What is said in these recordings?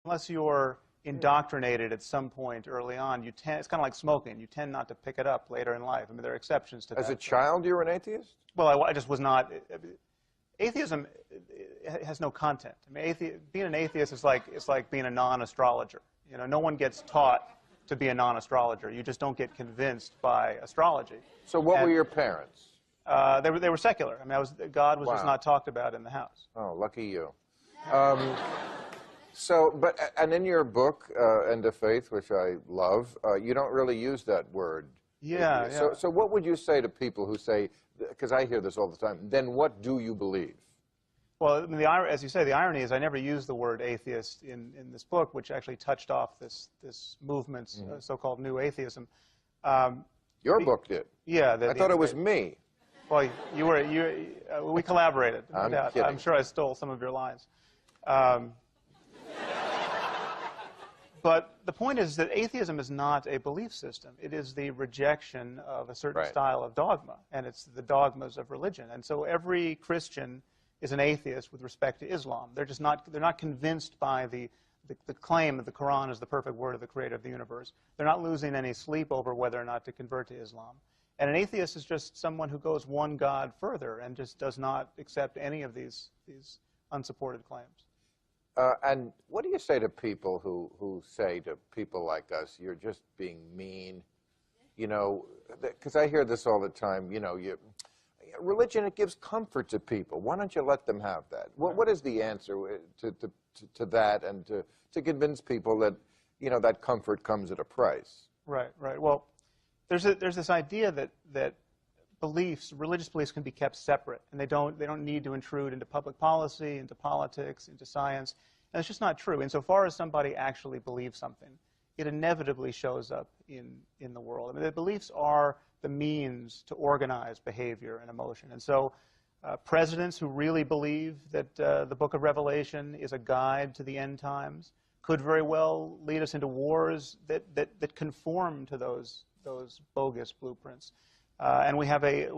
unless you're indoctrinated at some point early on, it's kind of like smoking. You tend not to pick it up later in life. I mean, there are exceptions to that. As a child, you were an atheist? Well, I just was not. Atheism has no content. I mean, being an atheist is like being a non-astrologer. You know, no one gets taught to be a non-astrologer. You just don't get convinced by astrology. So what were your parents? They were secular. I mean, God was just not talked about in the house. Oh, lucky you. And in your book, End of Faith, which I love, you don't really use that word. Yeah, yeah. So what would you say to people who say, because I hear this all the time, then what do you believe? Well, I mean, as you say, the irony is I never used the word atheist in this book, which actually touched off this movement's so-called new atheism. Your book did? Yeah. I thought it was me. Well, we collaborated. I'm kidding. I'm sure I stole some of your lines. But the point is that atheism is not a belief system. It is the rejection of a certain style of dogma, and it's the dogmas of religion. And so every Christian is an atheist with respect to Islam. They're not convinced by the claim that the Quran is the perfect word of the creator of the universe. They're not losing any sleep over whether or not to convert to Islam. And an atheist is just someone who goes one God further and just does not accept any of these unsupported claims. And what do you say to people who say to people like us, you're just being mean? You know, because I hear this all the time, you know, religion, it gives comfort to people. Why don't you let them have that? What is the answer to that and to convince people that, you know, that comfort comes at a price? Right, right. Well, there's this idea that religious beliefs can be kept separate, and they don't need to intrude into public policy, into politics, into science. And it's just not true. Insofar as somebody actually believes something, it inevitably shows up in the world. I mean, the beliefs are the means to organize behavior and emotion. And so presidents who really believe that the book of Revelation is a guide to the end times could very well lead us into wars that conform to those bogus blueprints. And we have a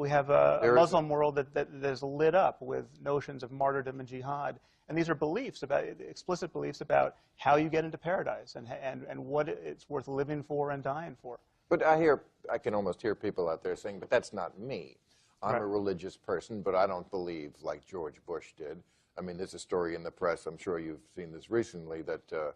Muslim world that is lit up with notions of martyrdom and jihad. And these are beliefs, explicit beliefs about how you get into paradise and what it's worth living for and dying for. But I can almost hear people out there saying, but that's not me. I'm a religious person, but I don't believe like George Bush did. I mean, there's a story in the press, I'm sure you've seen this recently, that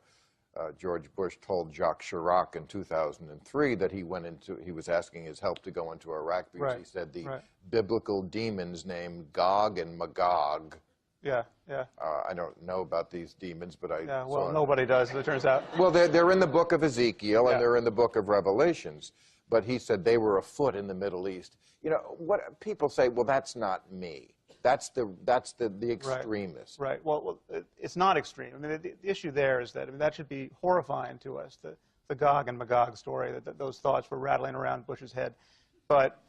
George Bush told Jacques Chirac in 2003 that he was asking his help to go into Iraq because he said the biblical demons named Gog and Magog. Yeah, yeah. I don't know about these demons, but Yeah, well, nobody does, as it turns out. Well, they're in the book of Ezekiel, and they're in the book of Revelations. But he said they were afoot in the Middle East. You know, what people say, well, that's not me. That's the extremist. Right. Well, it's not extreme. I mean, the issue there is that, I mean, that should be horrifying to us, the Gog and Magog story, that those thoughts were rattling around Bush's head. But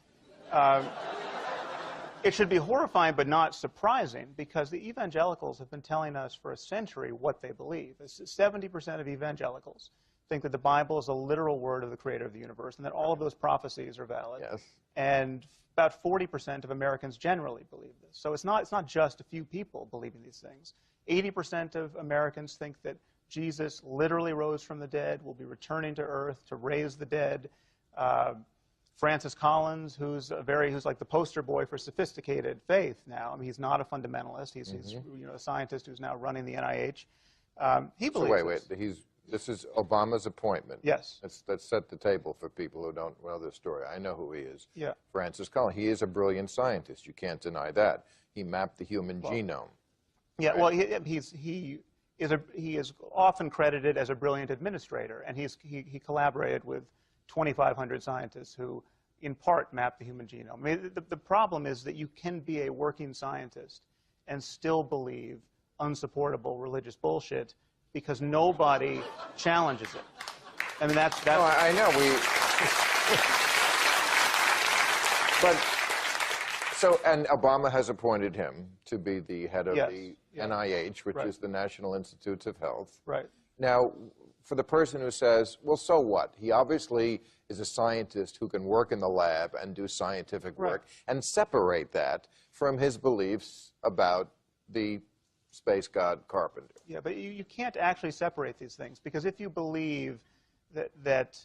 it should be horrifying but not surprising, because the evangelicals have been telling us for a century what they believe. 70% of evangelicals think that the Bible is a literal word of the creator of the universe and that all of those prophecies are valid. Yes. And about 40% of Americans generally believe this. So it's not just a few people believing these things. 80% of Americans think that Jesus literally rose from the dead, will be returning to earth to raise the dead. Francis Collins, who's like the poster boy for sophisticated faith now. I mean, he's not a fundamentalist. He's you know, a scientist who's now running the NIH. He believes this is Obama's appointment. Yes. Let's set the table for people who don't know this story. I know who he is. Yeah. Francis Collins. He is a brilliant scientist. You can't deny that. He mapped the human genome. Yeah. Right? Well, he is often credited as a brilliant administrator, and he collaborated with 2,500 scientists who, in part, map the human genome. I mean, the problem is that you can be a working scientist and still believe unsupportable religious bullshit because nobody challenges it. I mean, that's... No, I know. And Obama has appointed him to be the head of the NIH, which is the National Institutes of Health. Right. Now, for the person who says, well, so what? He obviously is a scientist who can work in the lab and do scientific work and separate that from his beliefs about the space god Carpenter. Yeah, but you can't actually separate these things, because if you believe that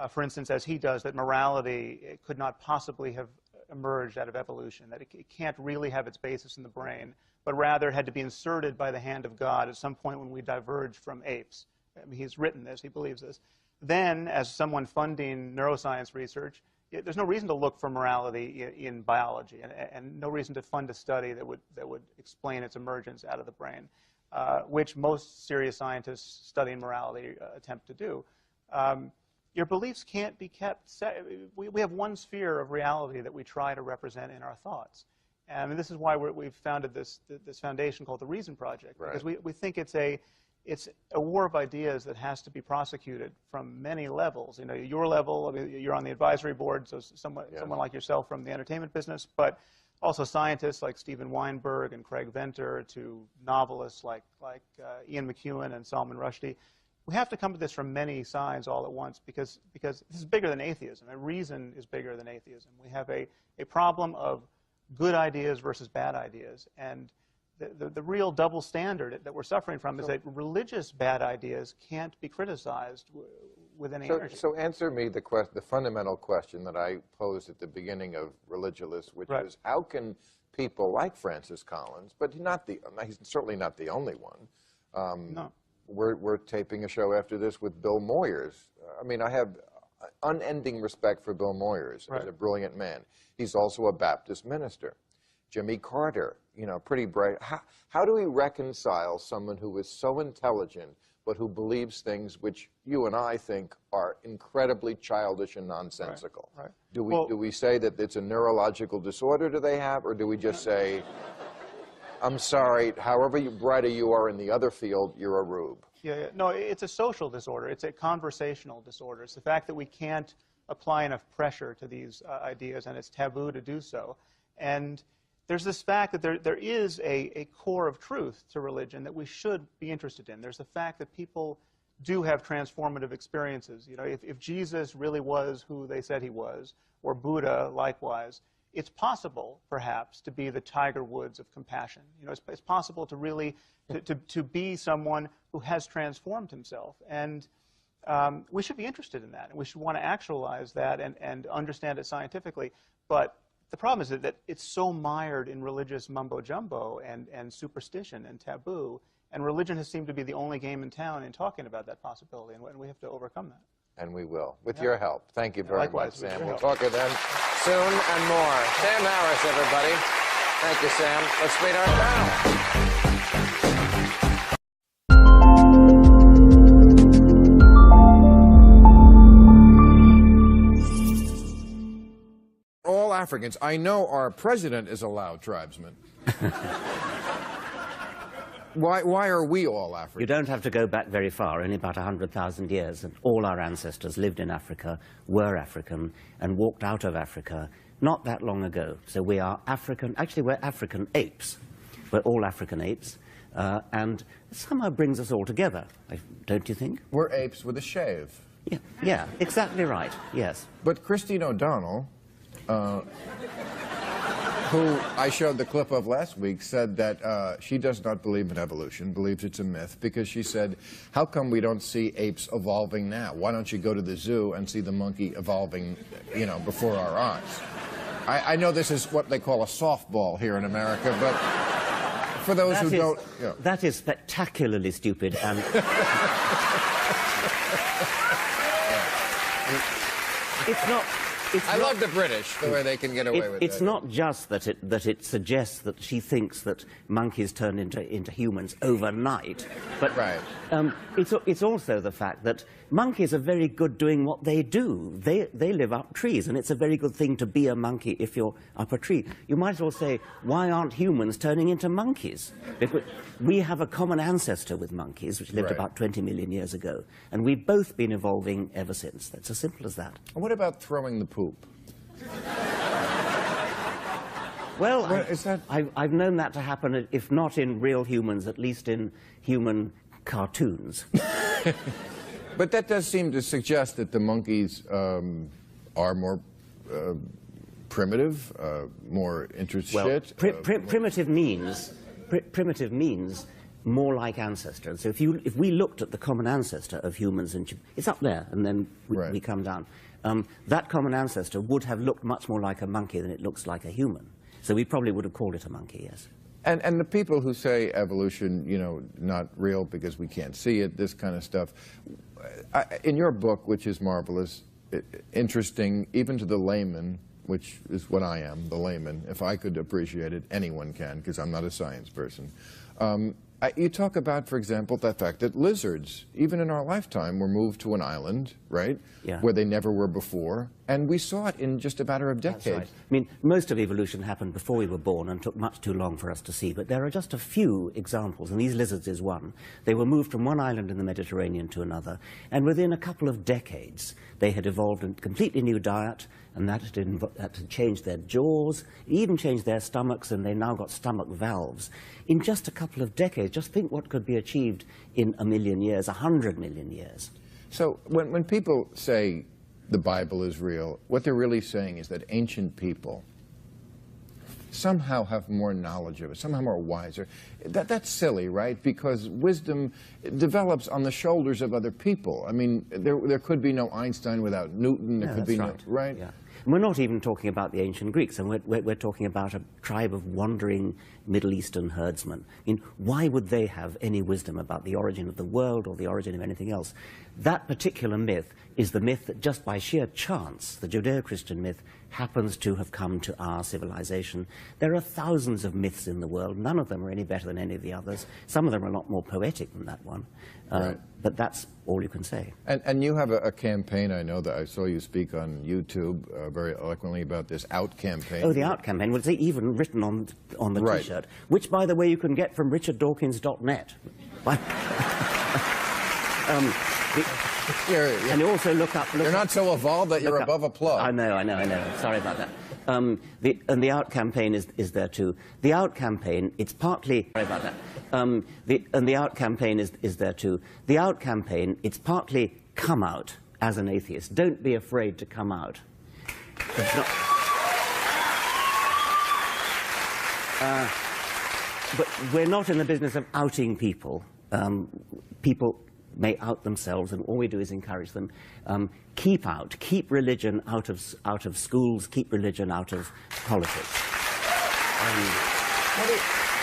for instance, as he does, that morality could not possibly have emerged out of evolution, that it can't really have its basis in the brain, but rather had to be inserted by the hand of God at some point when we diverged from apes. I mean, he's written this, he believes this. Then, as someone funding neuroscience research, there's no reason to look for morality in biology, and no reason to fund a study that would explain its emergence out of the brain, which most serious scientists studying morality attempt to do. Your beliefs can't be kept. We have one sphere of reality that we try to represent in our thoughts, and this is why we've founded this foundation called the Reason Project, because we think it's a war of ideas that has to be prosecuted from many levels. You know, your level, I mean, you're on the advisory board, so someone like yourself from the entertainment business, but also scientists like Steven Weinberg and Craig Venter, to novelists like Ian McEwan and Salman Rushdie. We have to come to this from many sides all at once, because this is bigger than atheism. And reason is bigger than atheism. We have a problem of good ideas versus bad ideas. And the real double standard that we're suffering from is that religious bad ideas can't be criticized with any energy. So answer me the fundamental question that I posed at the beginning of Religulous, which is, how can people like Francis Collins, but he's certainly not the only one. No. We're taping a show after this with Bill Moyers. I mean, I have unending respect for Bill Moyers as a brilliant man. He's also a Baptist minister. Jimmy Carter, you know, pretty bright. How do we reconcile someone who is so intelligent but who believes things which you and I think are incredibly childish and nonsensical? Do we say that it's a neurological disorder do they have, or do we just say, I'm sorry, however brighter you are in the other field, you're a rube? Yeah. No, it's a social disorder. It's a conversational disorder. It's the fact that we can't apply enough pressure to these ideas, and it's taboo to do so. And there's this fact that there is a core of truth to religion that we should be interested in. There's the fact that people do have transformative experiences. You know, if Jesus really was who they said he was, or Buddha likewise, it's possible, perhaps, to be the Tiger Woods of compassion. You know, it's possible to really to be someone who has transformed himself, and we should be interested in that, and we should want to actualize that and understand it scientifically. But the problem is that it's so mired in religious mumbo-jumbo and superstition and taboo, and religion has seemed to be the only game in town in talking about that possibility, and we have to overcome that. And we will, with your help. Thank you very much, Sam. We'll talk again soon and more. Sam Harris, everybody. Thank you, Sam. Let's meet our panel. All Africans. I know our president is a loud tribesman. Why are we all African? You don't have to go back very far, only about 100,000 years, and all our ancestors lived in Africa, were African, and walked out of Africa not that long ago. So we are African, actually we're African apes. We're all African apes, and somehow brings us all together, don't you think? We're apes with a shave. Yeah, exactly right, yes. But Christine O'Donnell, who I showed the clip of last week, said that she does not believe in evolution, believes it's a myth, because she said, how come we don't see apes evolving now? Why don't you go to the zoo and see the monkey evolving, you know, before our eyes? I know this is what they call a softball here in America, but for those who don't... You know. That is spectacularly stupid, and... It's not... I love the British, the way they can get away with it. It's not just that it suggests that she thinks that monkeys turn into humans overnight, but it's also the fact that monkeys are very good doing what they do. They live up trees, and it's a very good thing to be a monkey if you're up a tree. You might as well say, why aren't humans turning into monkeys? Because we have a common ancestor with monkeys, which lived about 20 million years ago, and we've both been evolving ever since. That's as simple as that. What about throwing the poop? Well, I've known that to happen, if not in real humans, at least in human cartoons. But that does seem to suggest that the monkeys are more primitive, more interested. Well, primitive means more like ancestor. And so if we looked at the common ancestor of humans, and it's up there, and then we come down, that common ancestor would have looked much more like a monkey than it looks like a human. So we probably would have called it a monkey, yes. And the people who say evolution, you know, not real because we can't see it, this kind of stuff, in your book, which is marvelous, interesting, even to the layman, which is what I am, the layman, if I could appreciate it, anyone can, because I'm not a science person. You talk about, for example, the fact that lizards, even in our lifetime, were moved to an island, right, where they never were before, and we saw it in just a matter of decades. That's right. I mean, most of evolution happened before we were born and took much too long for us to see, but there are just a few examples, and these lizards is one. They were moved from one island in the Mediterranean to another, and within a couple of decades, they had evolved a completely new diet, and that had changed their jaws, even changed their stomachs, and they now got stomach valves. In just a couple of decades, just think what could be achieved in 1 million years, 100 million years. So when people say the Bible is real, what they're really saying is that ancient people somehow have more knowledge of it, somehow more wiser. That's silly, right? Because wisdom develops on the shoulders of other people. I mean, there could be no Einstein without Newton. There could be no, right? Yeah. And we're not even talking about the ancient Greeks, and we're talking about a tribe of wandering Middle Eastern herdsmen. I mean, why would they have any wisdom about the origin of the world or the origin of anything else? That particular myth is the myth that just by sheer chance, the Judeo-Christian myth, happens to have come to our civilization. There are thousands of myths in the world. None of them are any better than any of the others. Some of them are a lot more poetic than that one. But that's all you can say. And you have a campaign, I know, that I saw you speak on YouTube very eloquently about this OUT campaign. Oh, the OUT campaign. Well, it's even written on the T-shirt, which, by the way, you can get from richarddawkins.net. And you also look up... You're not so evolved that you're above applause. I know. Sorry about that. And the OUT campaign is there too. The OUT campaign, it's partly... Sorry about that. And the OUT campaign is there too. The OUT campaign, it's partly come out as an atheist. Don't be afraid to come out. It's not... but we're not in the business of outing people. People may out themselves, and all we do is encourage them. Keep religion out of schools, keep religion out of politics.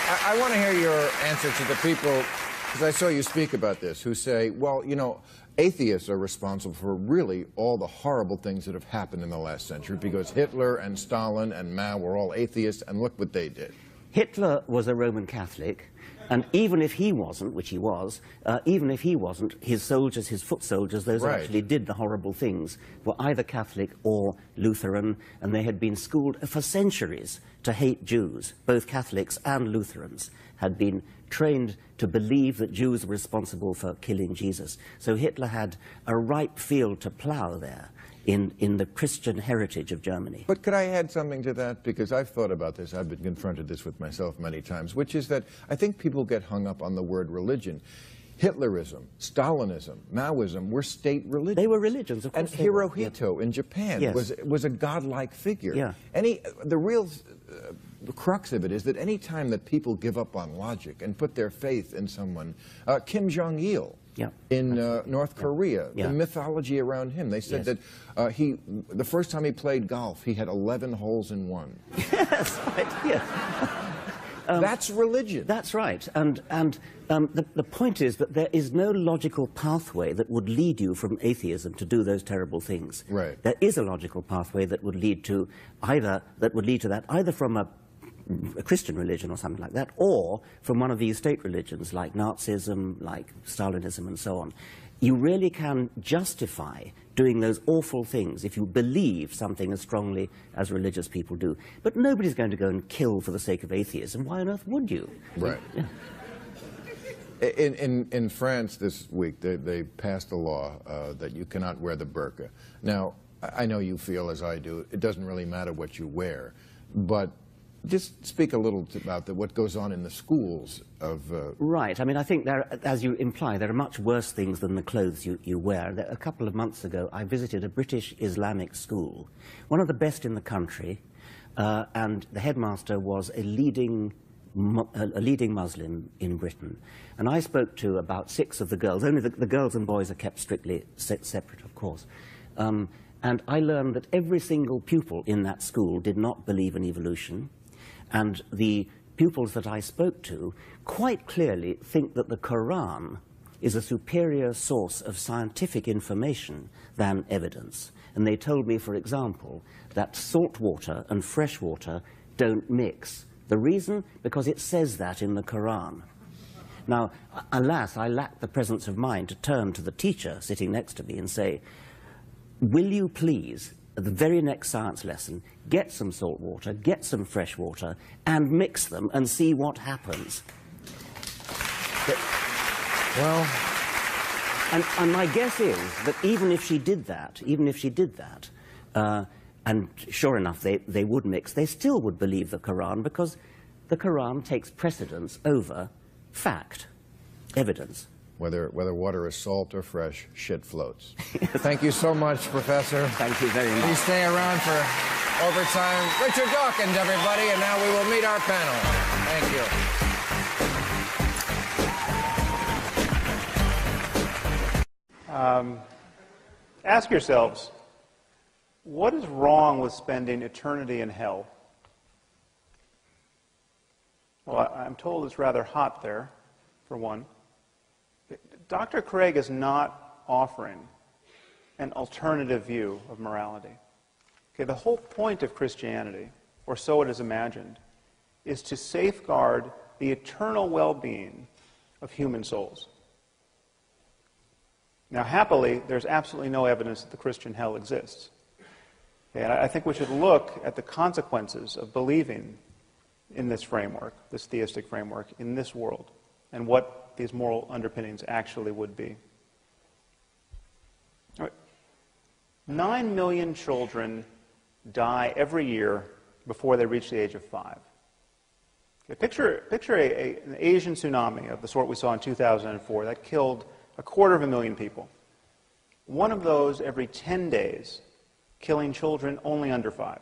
I want to hear your answer to the people, because I saw you speak about this, who say, well, you know, atheists are responsible for really all the horrible things that have happened in the last century, because Hitler and Stalin and Mao were all atheists, and look what they did. Hitler was a Roman Catholic. And even if he wasn't, which he was, even if he wasn't, his soldiers, his foot soldiers, those who actually did the horrible things, were either Catholic or Lutheran, and they had been schooled for centuries to hate Jews. Both Catholics and Lutherans had been trained to believe that Jews were responsible for killing Jesus. So Hitler had a ripe field to plow there in the Christian heritage of Germany. But could I add something to that? Because I've thought about this, I've been confronted this with myself many times, which is that I think people get hung up on the word religion. Hitlerism, Stalinism, Maoism were state religions. They were religions, of course. And Hirohito in Japan was a godlike figure. Yeah. The real crux of it is that any time that people give up on logic and put their faith in someone, Kim Jong-il, in North Korea, the mythology around him. They said that the first time he played golf, he had 11 holes in one. Yes, right, yes. That's religion. That's right. And the point is that there is no logical pathway that would lead you from atheism to do those terrible things. Right. There is a logical pathway that would lead to either from a Christian religion or something like that, or from one of these state religions like Nazism, like Stalinism, and so on. You really can justify doing those awful things if you believe something as strongly as religious people do. But nobody's going to go and kill for the sake of atheism. Why on earth would you? Right. Yeah. In France this week, they passed a law that you cannot wear the burqa. Now, I know you feel, as I do, it doesn't really matter what you wear, but just speak a little about what goes on in the schools of... Right. I mean, I think, as you imply, there are much worse things than the clothes you wear. A couple of months ago, I visited a British Islamic school, one of the best in the country, and the headmaster was a leading a leading Muslim in Britain, and I spoke to about 6 of the girls. Only the girls and boys are kept strictly separate, of course. And I learned that every single pupil in that school did not believe in evolution, and the pupils that I spoke to quite clearly think that the Quran is a superior source of scientific information than evidence. And they told me, for example, that salt water and fresh water don't mix. The reason? Because it says that in the Quran. Now, alas, I lacked the presence of mind to turn to the teacher sitting next to me and say, will you please, at the very next science lesson, get some salt water, get some fresh water, and mix them and see what happens? Well, and my guess is that even if she did that, and sure enough they would mix, they still would believe the Quran, because the Quran takes precedence over fact, evidence. Whether water is salt or fresh, shit floats. Thank you so much, Professor. Thank you very much. Please stay around for overtime. Richard Dawkins, everybody, and now we will meet our panel. Thank you. Ask yourselves, what is wrong with spending eternity in hell? Well, I'm told it's rather hot there, for one. Dr. Craig is not offering an alternative view of morality. Okay, the whole point of Christianity, or so it is imagined, is to safeguard the eternal well-being of human souls. Now, happily, there's absolutely no evidence that the Christian hell exists. Okay, and I think we should look at the consequences of believing in this framework, this theistic framework, in this world, and what these moral underpinnings actually would be. All right. 9 million children die every year before they reach the age of 5. Okay, picture an Asian tsunami of the sort we saw in 2004 that killed 250,000 people. One of those every 10 days, killing children only under 5.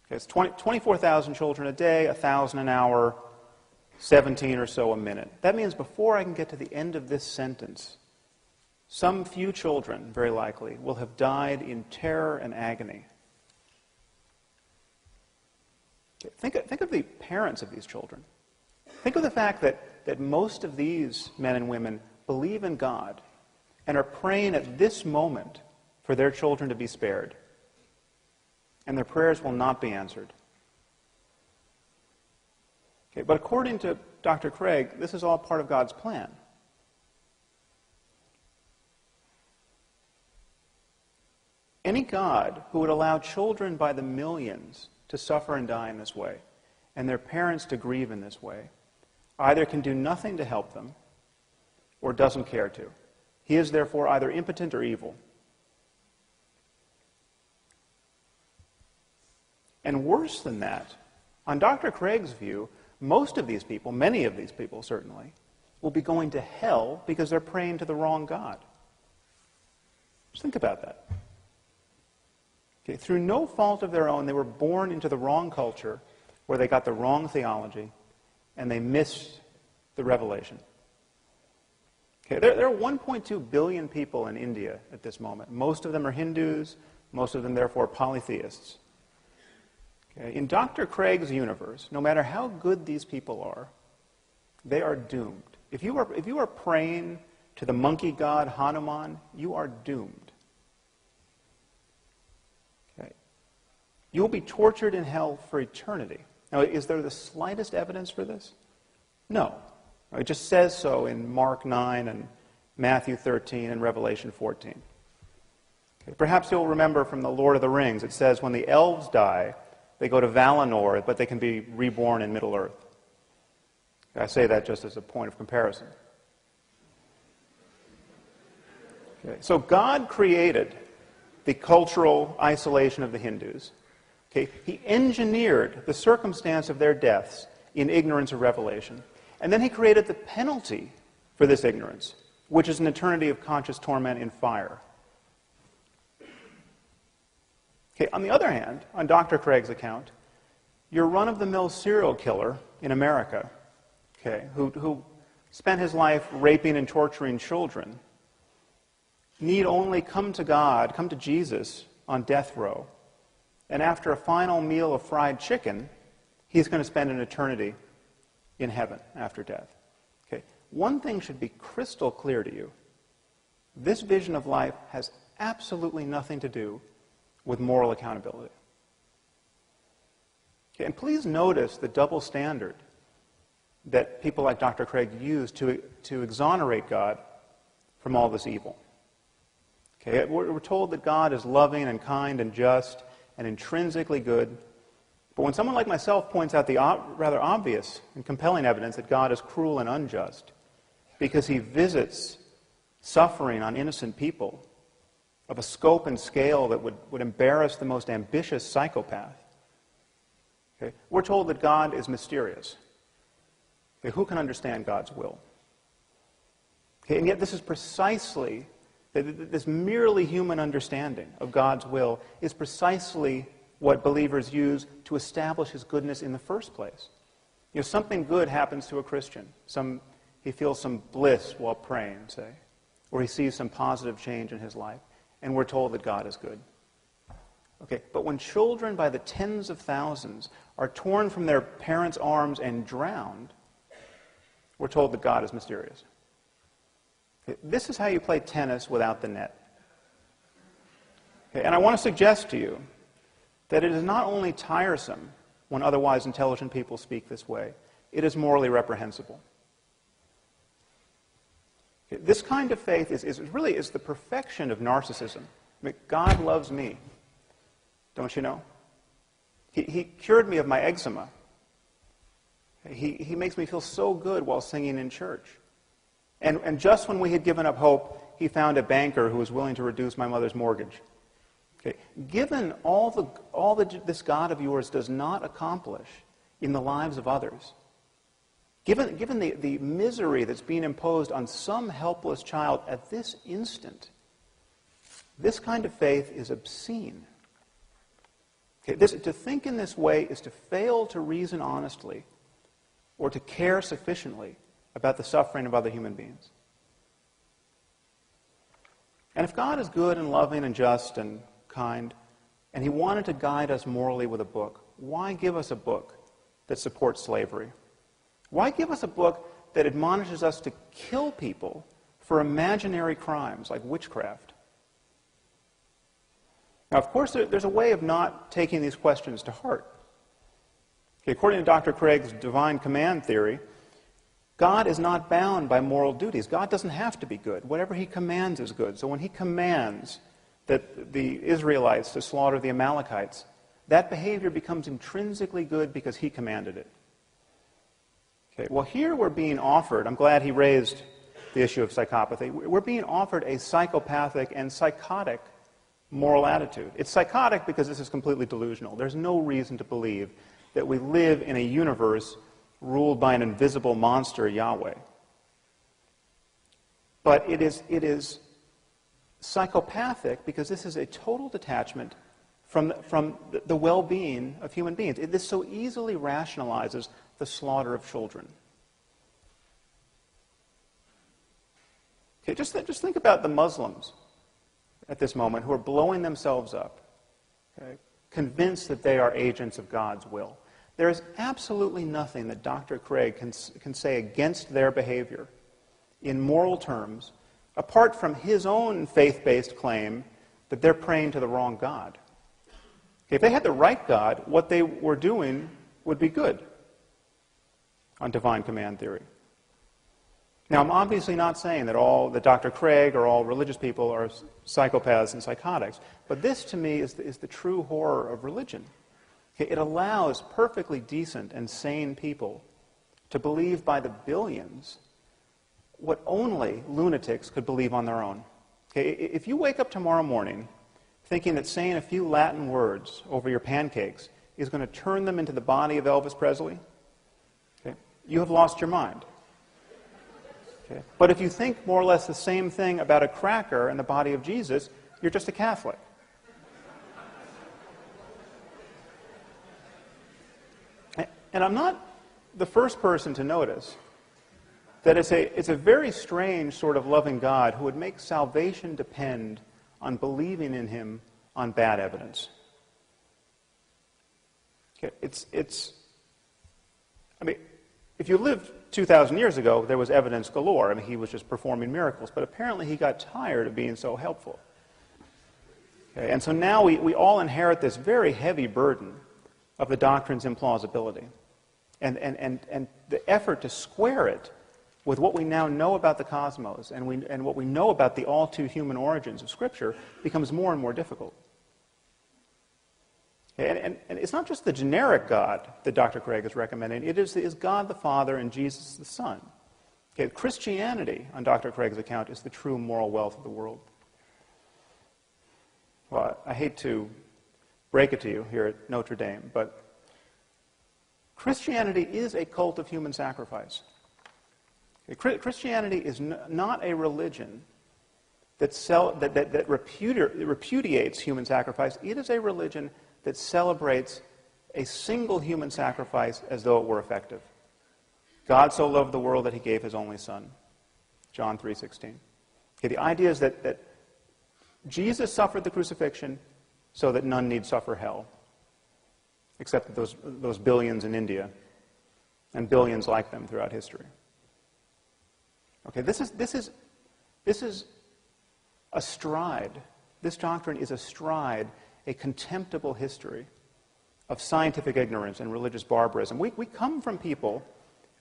Okay, it's 24,000 children a day, 1,000 an hour, 17 or so a minute. That means before I can get to the end of this sentence, some few children, very likely, will have died in terror and agony. Okay, think of the parents of these children. Think of the fact that most of these men and women believe in God and are praying at this moment for their children to be spared. And their prayers will not be answered. Okay, but according to Dr. Craig, this is all part of God's plan. Any God who would allow children by the millions to suffer and die in this way, and their parents to grieve in this way, either can do nothing to help them or doesn't care to. He is therefore either impotent or evil. And worse than that, on Dr. Craig's view, most of these people, many of these people certainly, will be going to hell because they're praying to the wrong God. Just think about that. Okay, through no fault of their own, they were born into the wrong culture where they got the wrong theology and they missed the revelation. Okay, there are 1.2 billion people in India at this moment. Most of them are Hindus, most of them therefore polytheists. Okay, in Dr. Craig's universe, no matter how good these people are, they are doomed. If you are praying to the monkey god Hanuman, you are doomed. Okay. You will be tortured in hell for eternity. Now, is there the slightest evidence for this? No. It just says so in Mark 9 and Matthew 13 and Revelation 14. Okay. Perhaps you'll remember from the Lord of the Rings, it says when the elves die, they go to Valinor, but they can be reborn in Middle-earth. I say that just as a point of comparison. Okay. So God created the cultural isolation of the Hindus. Okay. He engineered the circumstance of their deaths in ignorance of revelation. And then he created the penalty for this ignorance, which is an eternity of conscious torment in fire. Okay, on the other hand, on Dr. Craig's account, your run-of-the-mill serial killer in America, okay, who spent his life raping and torturing children, need only come to God, come to Jesus on death row, and after a final meal of fried chicken, he's going to spend an eternity in heaven after death. Okay. One thing should be crystal clear to you. This vision of life has absolutely nothing to do with moral accountability. Okay. And please notice the double standard that people like Dr. Craig use to exonerate God from all this evil. Okay. We're told that God is loving and kind and just and intrinsically good. But when someone like myself points out the rather obvious and compelling evidence that God is cruel and unjust because he visits suffering on innocent people of a scope and scale that would embarrass the most ambitious psychopath, okay, we're told that God is mysterious. Okay, who can understand God's will? Okay, and yet this is precisely, this merely human understanding of God's will is precisely what believers use to establish his goodness in the first place. You know, something good happens to a Christian. He feels some bliss while praying, say, or he sees some positive change in his life, and we're told that God is good. Okay, but when children by the tens of thousands are torn from their parents' arms and drowned, we're told that God is mysterious. Okay, this is how you play tennis without the net. Okay, and I want to suggest to you that it is not only tiresome when otherwise intelligent people speak this way, it is morally reprehensible. Okay, this kind of faith is really the perfection of narcissism. I mean, God loves me, don't you know? He cured me of my eczema. He makes me feel so good while singing in church. And just when we had given up hope, he found a banker who was willing to reduce my mother's mortgage. Okay. Given all that this God of yours does not accomplish in the lives of others, given the misery that's being imposed on some helpless child at this instant, this kind of faith is obscene. Okay. To think in this way is to fail to reason honestly or to care sufficiently about the suffering of other human beings. And if God is good and loving and just and kind, and he wanted to guide us morally with a book, why give us a book that supports slavery? Why give us a book that admonishes us to kill people for imaginary crimes like witchcraft? Now, of course, there's a way of not taking these questions to heart. Okay, according to Dr. Craig's divine command theory, God is not bound by moral duties. God doesn't have to be good. Whatever he commands is good. So when he commands that the Israelites to slaughter the Amalekites, that behavior becomes intrinsically good because he commanded it. Okay, well, here we're being offered, I'm glad he raised the issue of psychopathy, we're being offered a psychopathic and psychotic moral attitude. It's psychotic because this is completely delusional. There's no reason to believe that we live in a universe ruled by an invisible monster, Yahweh. But it is psychopathic because this is a total detachment from the well-being of human beings. This so easily rationalizes the slaughter of children. Okay, just think about the Muslims at this moment who are blowing themselves up, okay, convinced that they are agents of God's will. There is absolutely nothing that Dr. Craig can say against their behavior in moral terms, apart from his own faith-based claim that they're praying to the wrong God. If they had the right God, what they were doing would be good on divine command theory. Now, I'm obviously not saying that Dr. Craig or all religious people are psychopaths and psychotics, but this, to me, is the true horror of religion. It allows perfectly decent and sane people to believe by the billions what only lunatics could believe on their own. Okay, if you wake up tomorrow morning thinking that saying a few Latin words over your pancakes is going to turn them into the body of Elvis Presley, okay, you have lost your mind. Okay? But if you think more or less the same thing about a cracker and the body of Jesus, you're just a Catholic. And I'm not the first person to notice that it's a very strange sort of loving God who would make salvation depend on believing in him on bad evidence. Okay, I mean, if you lived 2,000 years ago, there was evidence galore. I mean, he was just performing miracles, but apparently he got tired of being so helpful. Okay, and so now we all inherit this very heavy burden of the doctrine's implausibility. And the effort to square it with what we now know about the cosmos and what we know about the all-too-human origins of Scripture becomes more and more difficult. And it's not just the generic God that Dr. Craig is recommending. It is God the Father and Jesus the Son. Okay, Christianity, on Dr. Craig's account, is the true moral wealth of the world. Well, I hate to break it to you here at Notre Dame, but Christianity is a cult of human sacrifice. Okay, Christianity is not a religion that repudiates human sacrifice. It is a religion that celebrates a single human sacrifice as though it were effective. God so loved the world that he gave his only Son. John 3:16. Okay, the idea is that Jesus suffered the crucifixion so that none need suffer hell, except those billions in India and billions like them throughout history. Okay, this is astride. This doctrine is astride a contemptible history of scientific ignorance and religious barbarism. We come from people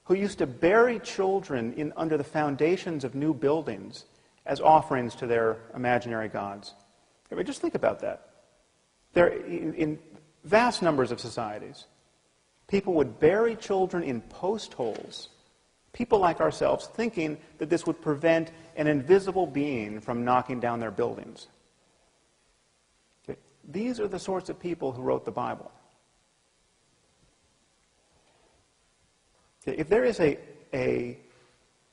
who used to bury children under the foundations of new buildings as offerings to their imaginary gods. I mean, just think about that. In vast numbers of societies, people would bury children in post holes, people like ourselves thinking that this would prevent an invisible being from knocking down their buildings. Okay. These are the sorts of people who wrote the Bible. Okay. If there is a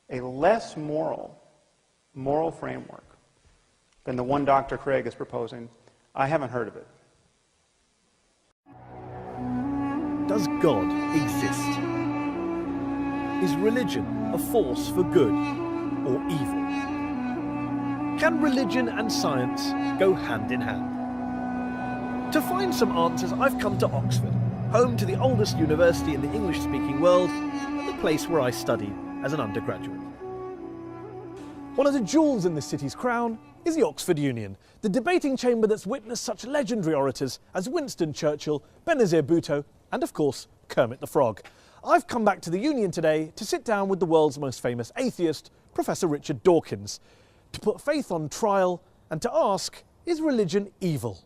less moral framework than the one Dr. Craig is proposing, I haven't heard of it. Does God exist? Is religion a force for good or evil? Can religion and science go hand in hand? To find some answers, I've come to Oxford, home to the oldest university in the English-speaking world and the place where I studied as an undergraduate. One of the jewels in this city's crown is the Oxford Union, the debating chamber that's witnessed such legendary orators as Winston Churchill, Benazir Bhutto, and of course, Kermit the Frog. I've come back to the Union today to sit down with the world's most famous atheist, Professor Richard Dawkins, to put faith on trial and to ask, is religion evil?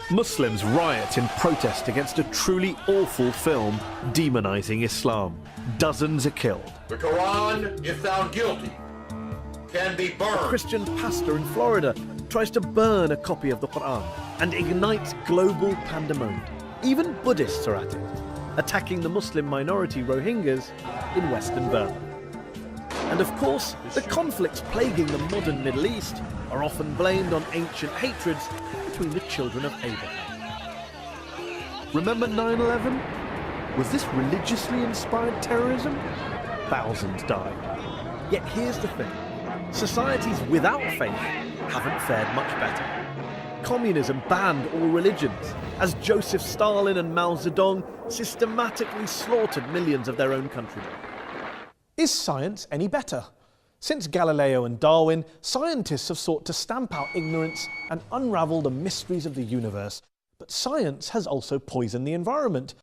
Muslims riot in protest against a truly awful film demonising Islam. Dozens are killed. The Quran, if found guilty, can be burned. A Christian pastor in Florida tries to burn a copy of the Quran and ignites global pandemonium. Even Buddhists are at it, attacking the Muslim minority Rohingyas in Western Burma. And of course, the conflicts plaguing the modern Middle East are often blamed on ancient hatreds between the children of Abraham. Remember 9/11? Was this religiously inspired terrorism? Thousands died. Yet here's the thing. Societies without faith haven't fared much better. Communism banned all religions, as Joseph Stalin and Mao Zedong systematically slaughtered millions of their own countrymen. Is science any better? Since Galileo and Darwin, scientists have sought to stamp out ignorance and unravel the mysteries of the universe. But science has also poisoned the environment,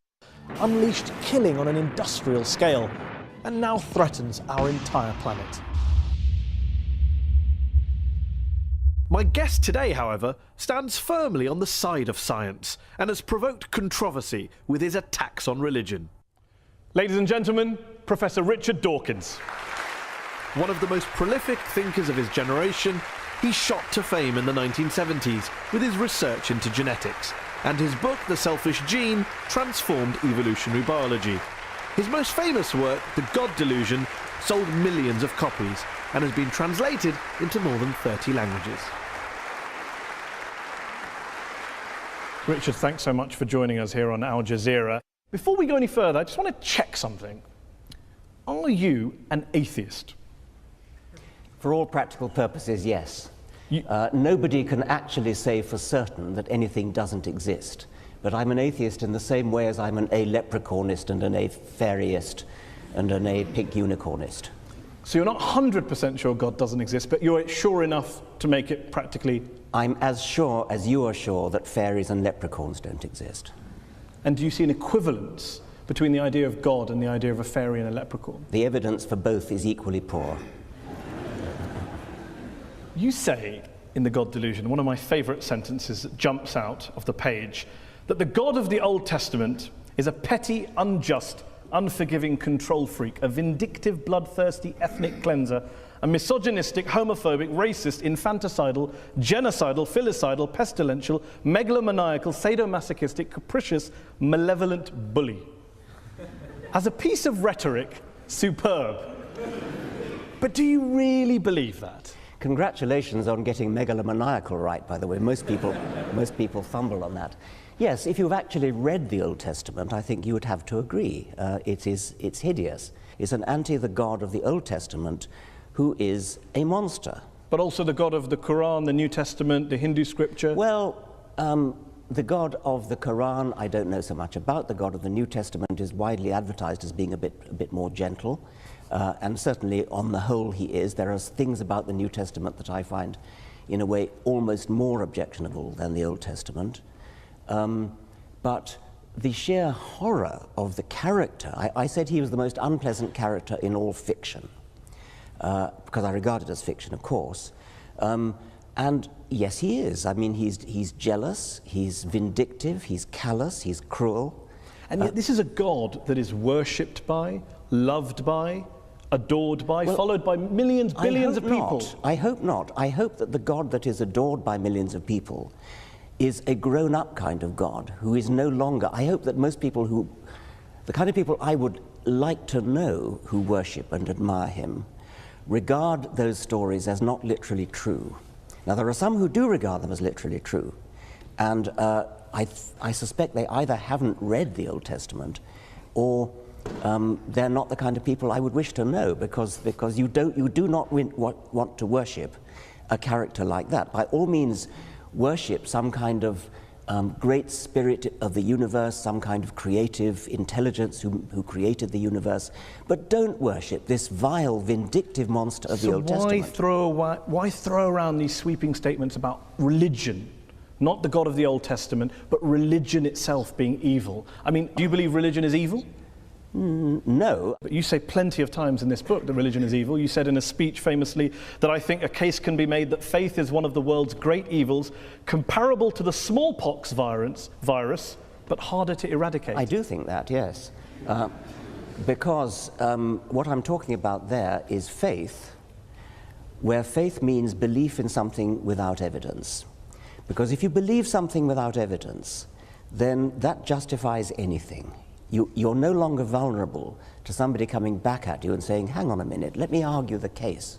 unleashed killing on an industrial scale, and now threatens our entire planet. My guest today, however, stands firmly on the side of science and has provoked controversy with his attacks on religion. Ladies and gentlemen, Professor Richard Dawkins. One of the most prolific thinkers of his generation, he shot to fame in the 1970s with his research into genetics, and his book, The Selfish Gene, transformed evolutionary biology. His most famous work, The God Delusion, sold millions of copies, and has been translated into more than 30 languages. Richard, thanks so much for joining us here on Al Jazeera. Before we go any further, I just want to check something. Are you an atheist? For all practical purposes, yes. Nobody can actually say for certain that anything doesn't exist. But I'm an atheist in the same way as I'm an a-leprechaunist and an a-fairyist and an a-pink unicornist. So you're not 100% sure God doesn't exist, but you're sure enough to make it practically... I'm as sure as you are sure that fairies and leprechauns don't exist. And do you see an equivalence between the idea of God and the idea of a fairy and a leprechaun? The evidence for both is equally poor. You say in The God Delusion, one of my favourite sentences that jumps out of the page, that the God of the Old Testament is a petty, unjust, unforgiving control freak, a vindictive, bloodthirsty ethnic cleanser, a misogynistic, homophobic, racist, infanticidal, genocidal, filicidal, pestilential, megalomaniacal, sadomasochistic, capricious, malevolent bully. As a piece of rhetoric, superb. But do you really believe that? Congratulations on getting megalomaniacal right, by the way. Most people fumble on that. Yes, if you've actually read the Old Testament, I think you would have to agree. It's hideous. It's an the God of the Old Testament who is a monster. But also the God of the Quran, the New Testament, the Hindu scripture? Well, the God of the Quran, I don't know so much about. The God of the New Testament is widely advertised as being a bit more gentle. And certainly, on the whole, he is. There are things about the New Testament that I find, in a way, almost more objectionable than the Old Testament. But the sheer horror of the character, I said he was the most unpleasant character in all fiction, because I regard it as fiction, of course. And yes, he is. I mean, he's jealous, he's vindictive, he's callous, he's cruel. And yet this is a God that is worshipped by, loved by, adored by, well, followed by millions, billions of people. I hope not. I hope that the God that is adored by millions of people is a grown-up kind of God who is no longer... I hope that most people the kind of people I would like to know who worship and admire him, regard those stories as not literally true. Now, there are some who do regard them as literally true, and I suspect they either haven't read the Old Testament or they're not the kind of people I would wish to know, because you do not want to worship a character like that. By all means, worship some kind of great spirit of the universe, some kind of creative intelligence who created the universe, but don't worship this vile, vindictive monster of the Old Testament. Why throw around these sweeping statements about religion? Not the God of the Old Testament, but religion itself being evil. I mean, do you believe religion is evil? No. But you say plenty of times in this book that religion is evil. You said in a speech famously that I think a case can be made that faith is one of the world's great evils, comparable to the smallpox virus, but harder to eradicate. I do think that, yes. Because what I'm talking about there is faith, where faith means belief in something without evidence. Because if you believe something without evidence, then that justifies anything. You're no longer vulnerable to somebody coming back at you and saying, hang on a minute, let me argue the case.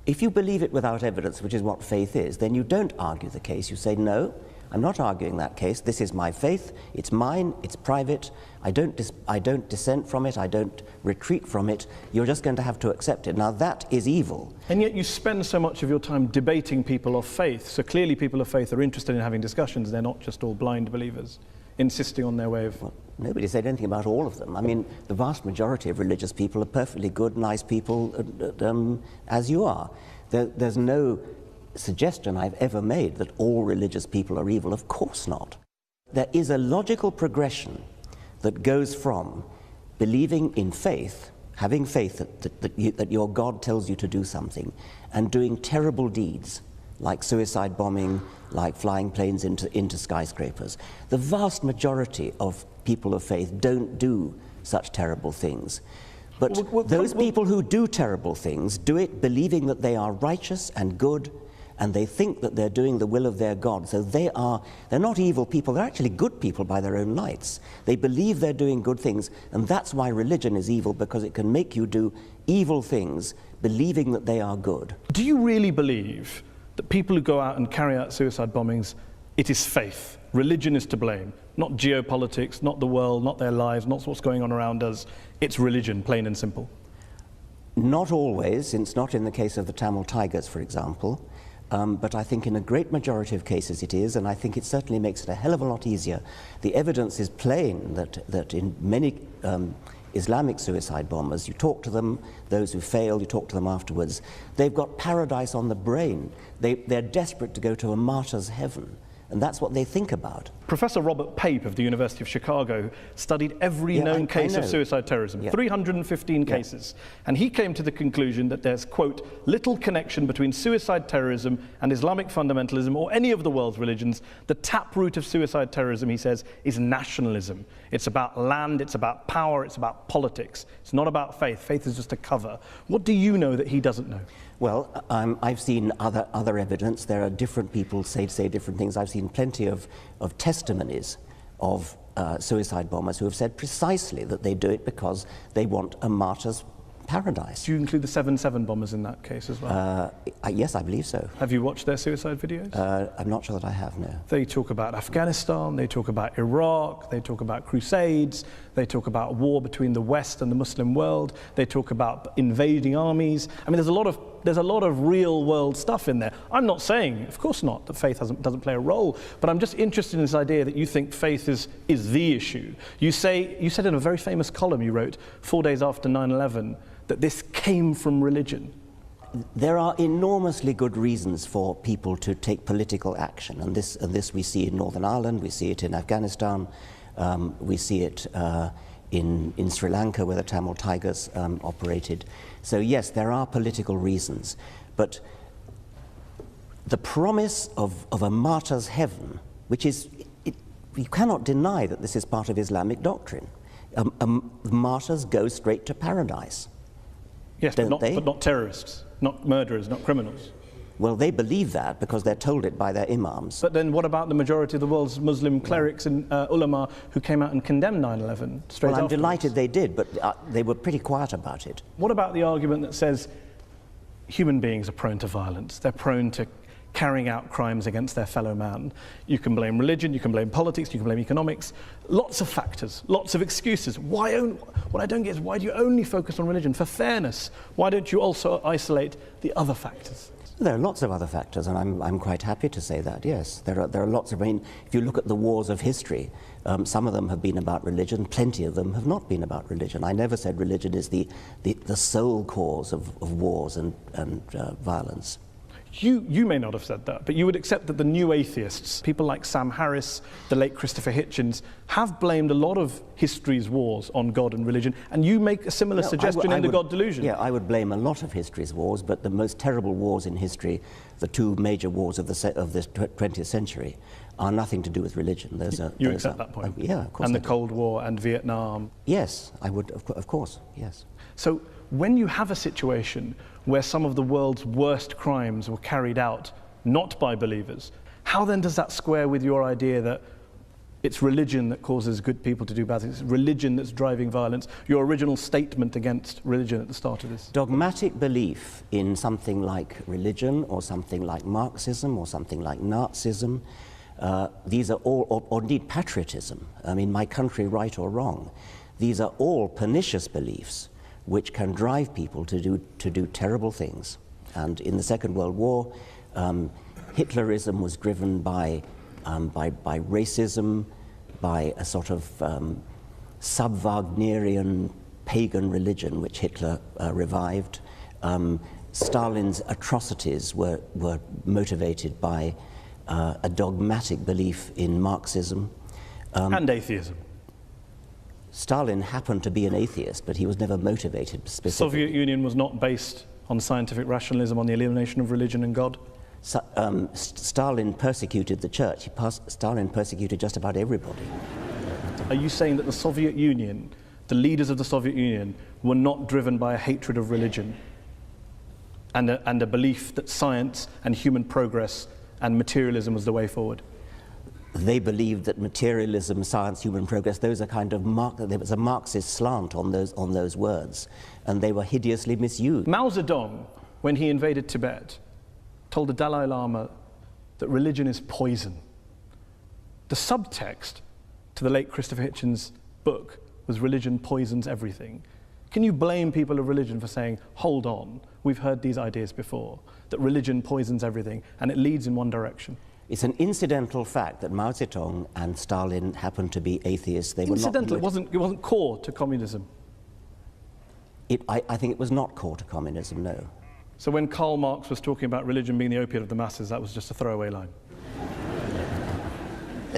If you believe it without evidence, which is what faith is, then you don't argue the case. You say, no, I'm not arguing that case. This is my faith. It's mine. It's private. I don't dissent from it. I don't retreat from it. You're just going to have to accept it. Now, that is evil. And yet you spend so much of your time debating people of faith. So clearly people of faith are interested in having discussions. They're not just all blind believers insisting on their way of... Well, nobody said anything about all of them. I mean, the vast majority of religious people are perfectly good, nice people, as you are. There's no suggestion I've ever made that all religious people are evil. Of course not. There is a logical progression that goes from believing in faith, having faith that your God tells you to do something, and doing terrible deeds, like suicide bombing, like flying planes into skyscrapers. The vast majority of people of faith don't do such terrible things. But those people who do terrible things do it believing that they are righteous and good and they think that they're doing the will of their God. So they're not evil people, they're actually good people by their own lights. They believe they're doing good things, and that's why religion is evil, because it can make you do evil things believing that they are good. Do you really believe that people who go out and carry out suicide bombings, it is faith? Religion is to blame, not geopolitics, not the world, not their lives, not what's going on around us. It's religion, plain and simple. Not always, it's not in the case of the Tamil Tigers, for example, but I think in a great majority of cases it is, and I think it certainly makes it a hell of a lot easier. The evidence is plain that in many Islamic suicide bombers, you talk to them, those who fail, you talk to them afterwards, they've got paradise on the brain. They're desperate to go to a martyr's heaven. And that's what they think about. Professor Robert Pape of the University of Chicago studied every known case of suicide terrorism, 315 cases. And he came to the conclusion that there's, quote, little connection between suicide terrorism and Islamic fundamentalism or any of the world's religions. The taproot of suicide terrorism, he says, is nationalism. It's about land, it's about power, it's about politics. It's not about faith. Faith is just a cover. What do you know that he doesn't know? Well, I've seen other evidence. There are different people say different things. I've seen plenty of testimonies of suicide bombers who have said precisely that they do it because they want a martyr's paradise. Do you include the 7/7 bombers in that case as well? Yes, I believe so. Have you watched their suicide videos? I'm not sure that I have, no. They talk about Afghanistan, they talk about Iraq, they talk about crusades, they talk about war between the West and the Muslim world, they talk about invading armies. I mean, there's a lot of real world stuff in there. I'm not saying, of course not, that faith doesn't play a role, but I'm just interested in this idea that you think faith is the issue. You said in a very famous column you wrote 4 days after 9/11 that this came from religion. There are enormously good reasons for people to take political action, and this we see in Northern Ireland, we see it in Afghanistan, we see it in Sri Lanka, where the Tamil Tigers operated. So yes, there are political reasons, but the promise of a martyr's heaven, which is, you cannot deny that this is part of Islamic doctrine. Martyrs go straight to paradise. Yes, but not terrorists, not murderers, not criminals. Well, they believe that because they're told it by their imams. But then what about the majority of the world's Muslim clerics and ulama who came out and condemned 9/11 straight afterwards? Well, I'm delighted they did, but they were pretty quiet about it. What about the argument that says human beings are prone to violence? They're prone to carrying out crimes against their fellow man. You can blame religion, you can blame politics, you can blame economics. Lots of factors, lots of excuses. What I don't get is, why do you only focus on religion? For fairness, why don't you also isolate the other factors? There are lots of other factors, and I'm quite happy to say that, yes. There are lots of, I mean, if you look at the wars of history, some of them have been about religion, plenty of them have not been about religion. I never said religion is the sole cause of wars and violence. You may not have said that, but you would accept that the new atheists, people like Sam Harris, the late Christopher Hitchens, have blamed a lot of history's wars on God and religion, and you make a similar suggestion in The God Delusion. Yeah, I would blame a lot of history's wars, but the most terrible wars in history, the two major wars of the 20th century, are nothing to do with religion. You accept that point? Yeah, of course. And the Cold War and Vietnam? Yes, I would, of course, yes. So when you have a situation where some of the world's worst crimes were carried out not by believers, how then does that square with your idea that it's religion that causes good people to do bad things, it's religion that's driving violence, your original statement against religion at the start of this? Dogmatic belief in something like religion or something like Marxism or something like Nazism, these are all, or indeed patriotism, I mean, my country right or wrong, these are all pernicious beliefs which can drive people to do terrible things. And in the Second World War, Hitlerism was driven by racism, by a sort of sub-Wagnerian pagan religion which Hitler revived. Stalin's atrocities were motivated by a dogmatic belief in Marxism. And atheism. Stalin happened to be an atheist, but he was never motivated specifically. The Soviet Union was not based on scientific rationalism, on the elimination of religion and God? Stalin persecuted the church. Stalin persecuted just about everybody. Are you saying that the Soviet Union, the leaders of the Soviet Union, were not driven by a hatred of religion? and a belief that science and human progress and materialism was the way forward? They believed that materialism, science, human progress, those are kind of there was a Marxist slant on those words, and they were hideously misused. Mao Zedong, when he invaded Tibet, told the Dalai Lama that religion is poison. The subtext to the late Christopher Hitchens' book was religion poisons everything. Can you blame people of religion for saying, hold on, we've heard these ideas before, that religion poisons everything and it leads in one direction? It's an incidental fact that Mao Zedong and Stalin happened to be atheists. They Incidental, were not. it wasn't core to communism. I think it was not core to communism, no. So when Karl Marx was talking about religion being the opiate of the masses, that was just a throwaway line.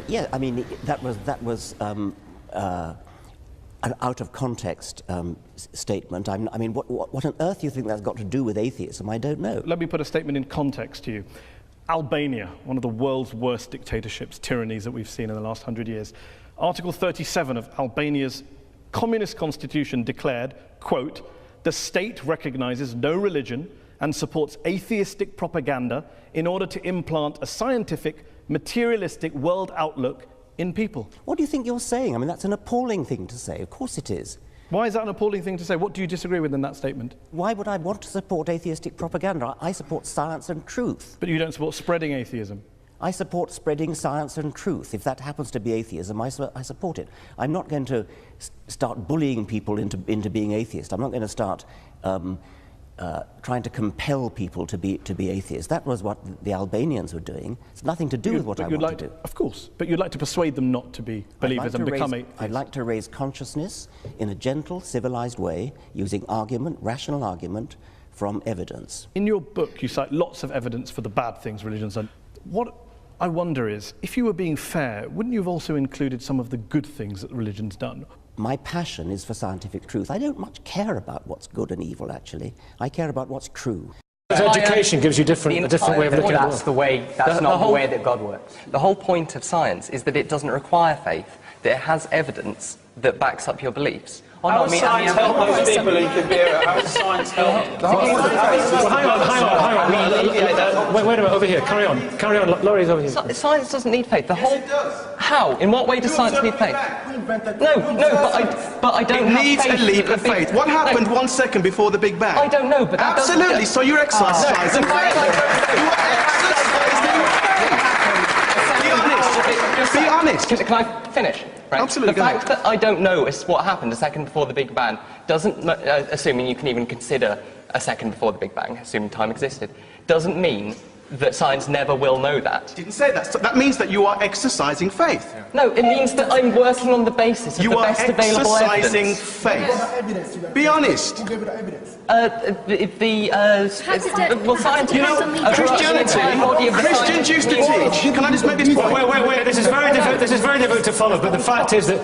Yeah, I mean, that was an out of context statement. I mean, what on earth do you think that's got to do with atheism? I don't know. Let me put a statement in context to you. Albania, one of the world's worst dictatorships, tyrannies that we've seen in the last 100 years. Article 37 of Albania's communist constitution declared, quote, "The state recognizes no religion and supports atheistic propaganda in order to implant a scientific, materialistic world outlook in people." What do you think you're saying? I mean, that's an appalling thing to say. Of course it is. Why is that an appalling thing to say? What do you disagree with in that statement? Why would I want to support atheistic propaganda? I support science and truth. But you don't support spreading atheism. I support spreading science and truth. If that happens to be atheism, I support it. I'm not going to start bullying people into being atheist. I'm not going to start trying to compel people to be atheists. That was what the Albanians were doing. It's nothing to do with what I want to do. Of course, but you'd like to persuade them not to be believers and become atheists. I'd like to raise consciousness in a gentle, civilized way, using argument, rational argument, from evidence. In your book, you cite lots of evidence for the bad things religion's done. What I wonder is, if you were being fair, wouldn't you have also included some of the good things that religion's done? My passion is for scientific truth. I don't much care about what's good and evil, actually. I care about what's true. Education gives you a different way of looking at the world. That's not the way that God works. The whole point of science is that it doesn't require faith, that it has evidence that backs up your beliefs. How does science help those people in Kabira? How does science help? Hang on. Wait a minute, over here. Carry on. Laurie's over here. Science doesn't need faith. The whole... How? In what way does science need faith? No, but I don't have faith. It needs a leap of faith. What happened 1 second before the Big Bang? I don't know, but that absolutely, so you're exercising faith. You are exercising faith. Be honest. Can I finish? Right. Absolutely. The fact that I don't know is what happened a second before the Big Bang doesn't, assuming you can even consider a second before the Big Bang, assuming time existed, doesn't mean that science never will know that. Didn't say that. So that means that you are exercising faith. Yeah. No, it means that I'm working on the basis of the best available evidence. You are exercising faith. Be honest. Who gave it evidence? Well, science... You know, Christians used to teach. Can I just make this point? Wait. This is very difficult to follow, but the fact is that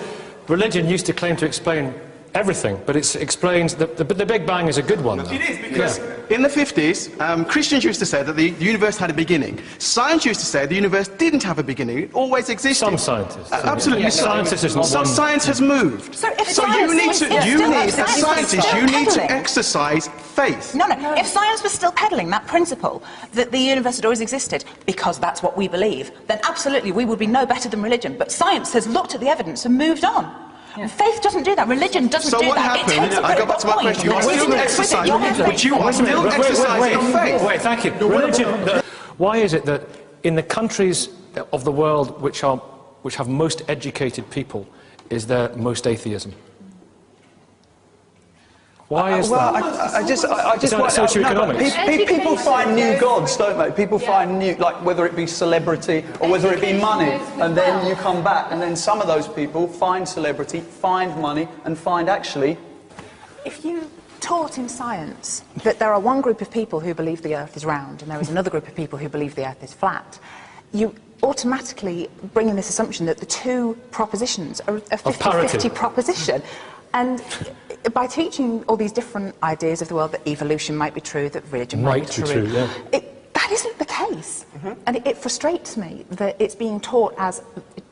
religion used to claim to explain everything, but it explains that the Big Bang is a good one. It is, because in the 50s, Christians used to say that the universe had a beginning. Science used to say the universe didn't have a beginning, it always existed. Some scientists. Absolutely. Some science has moved. So you need, as scientists, you need to exercise faith. No. If science was still peddling that principle, that the universe had always existed, because that's what we believe, then absolutely we would be no better than religion. But science has looked at the evidence and moved on. Yeah. Faith doesn't do that. Religion doesn't do that. So what happened? I go back to my question. You are still exercising, but you are still exercising faith. Wait, thank you. Religion. Why is it that in the countries of the world which have most educated people, is there most atheism? Why is that? I just socioeconomics? People find new gods, don't they? People find new, like whether it be celebrity or whether it be money, and then you come back, and then some of those people find celebrity, find money, and find actually... If you taught in science that there are one group of people who believe the Earth is round and there is another group of people who believe the Earth is flat, you automatically bring in this assumption that the two propositions are a 50-50 proposition. And by teaching all these different ideas of the world, that evolution might be true, that religion might be true, that isn't the case. And it frustrates me that it's being taught as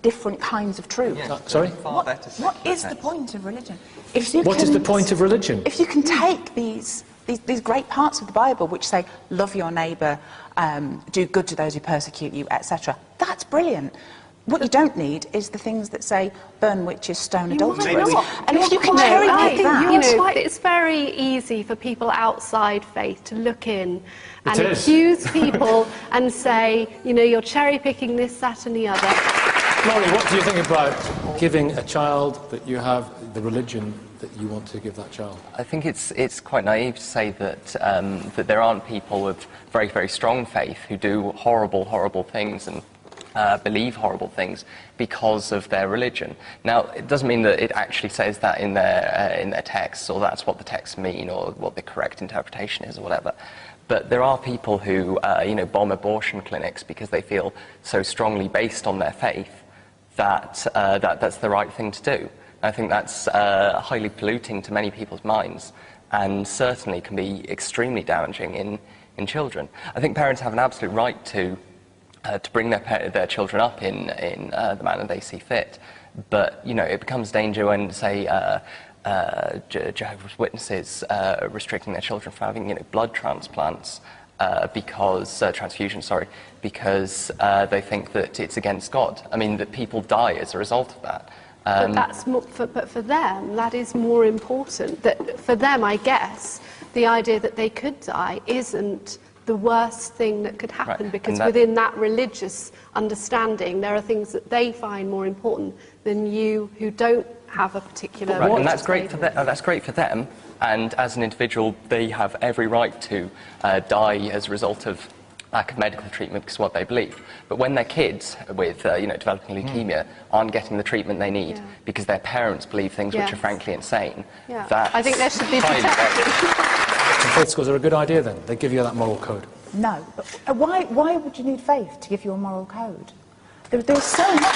different kinds of truth. Sorry? What is the point of religion? What is the point of religion? If you can take these these great parts of the Bible which say, love your neighbour, do good to those who persecute you, etc. That's brilliant. What you don't need is the things that say, burn witches, stone adulterers. And if you can cherry pick that... It's very easy for people outside faith to look in and accuse people and say, you know, you're cherry-picking this, that and the other. Laurie, what do you think about giving a child that you have the religion that you want to give that child? I think it's quite naive to say that that there aren't people with very, very strong faith who do horrible, horrible things and believe horrible things because of their religion. Now, it doesn't mean that it actually says that in their texts, or that's what the texts mean, or what the correct interpretation is, or whatever. But there are people who, you know, bomb abortion clinics because they feel so strongly based on their faith that that's the right thing to do. I think that's highly polluting to many people's minds, and certainly can be extremely damaging in children. I think parents have an absolute right to bring their children up in the manner they see fit, but you know, it becomes danger when, say, Jehovah's Witnesses restricting their children from having, you know, blood transplants transfusion, because they think that it's against God. I mean, that people die as a result of that. But that's more, but for them, that is more important. That for them, I guess, the idea that they could die isn't the worst thing that could happen, right, because within that religious understanding, there are things that they find more important than you who don't have a particular... Right, and that's great for them. That's great for them, and as an individual, they have every right to die as a result of lack of medical treatment because of what they believe. But when their kids with you know, developing leukemia aren't getting the treatment they need because their parents believe things which are frankly insane, that's... I think there should be protection. Faith schools are a good idea, then. They give you that moral code. No. But why would you need faith to give you a moral code? There's so much...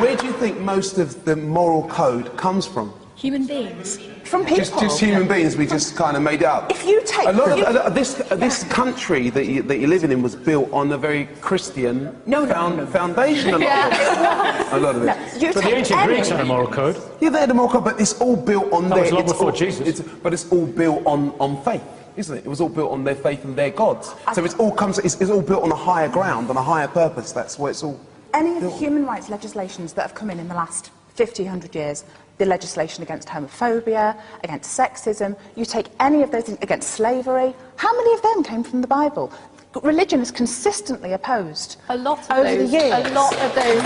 Where do you think most of the moral code comes from? Human beings. From people. Just human beings, we just kind of made it up. If you take... A lot of this country that you live in was built on a very Christian foundation. A lot of it. But the ancient Greeks had a moral code. Yeah, they had a moral code, but it's all built on that was long before Jesus. But it's all built on faith, isn't it? It was all built on their faith and their gods. So it's all built on a higher ground, on a higher purpose. That's where it's all... Any of the human rights legislations that have come in the last 50, 100 years, the legislation against homophobia, against sexism, you take any of those things, against slavery, how many of them came from the Bible? Religion is consistently opposed a lot of over those, the years. A lot of those.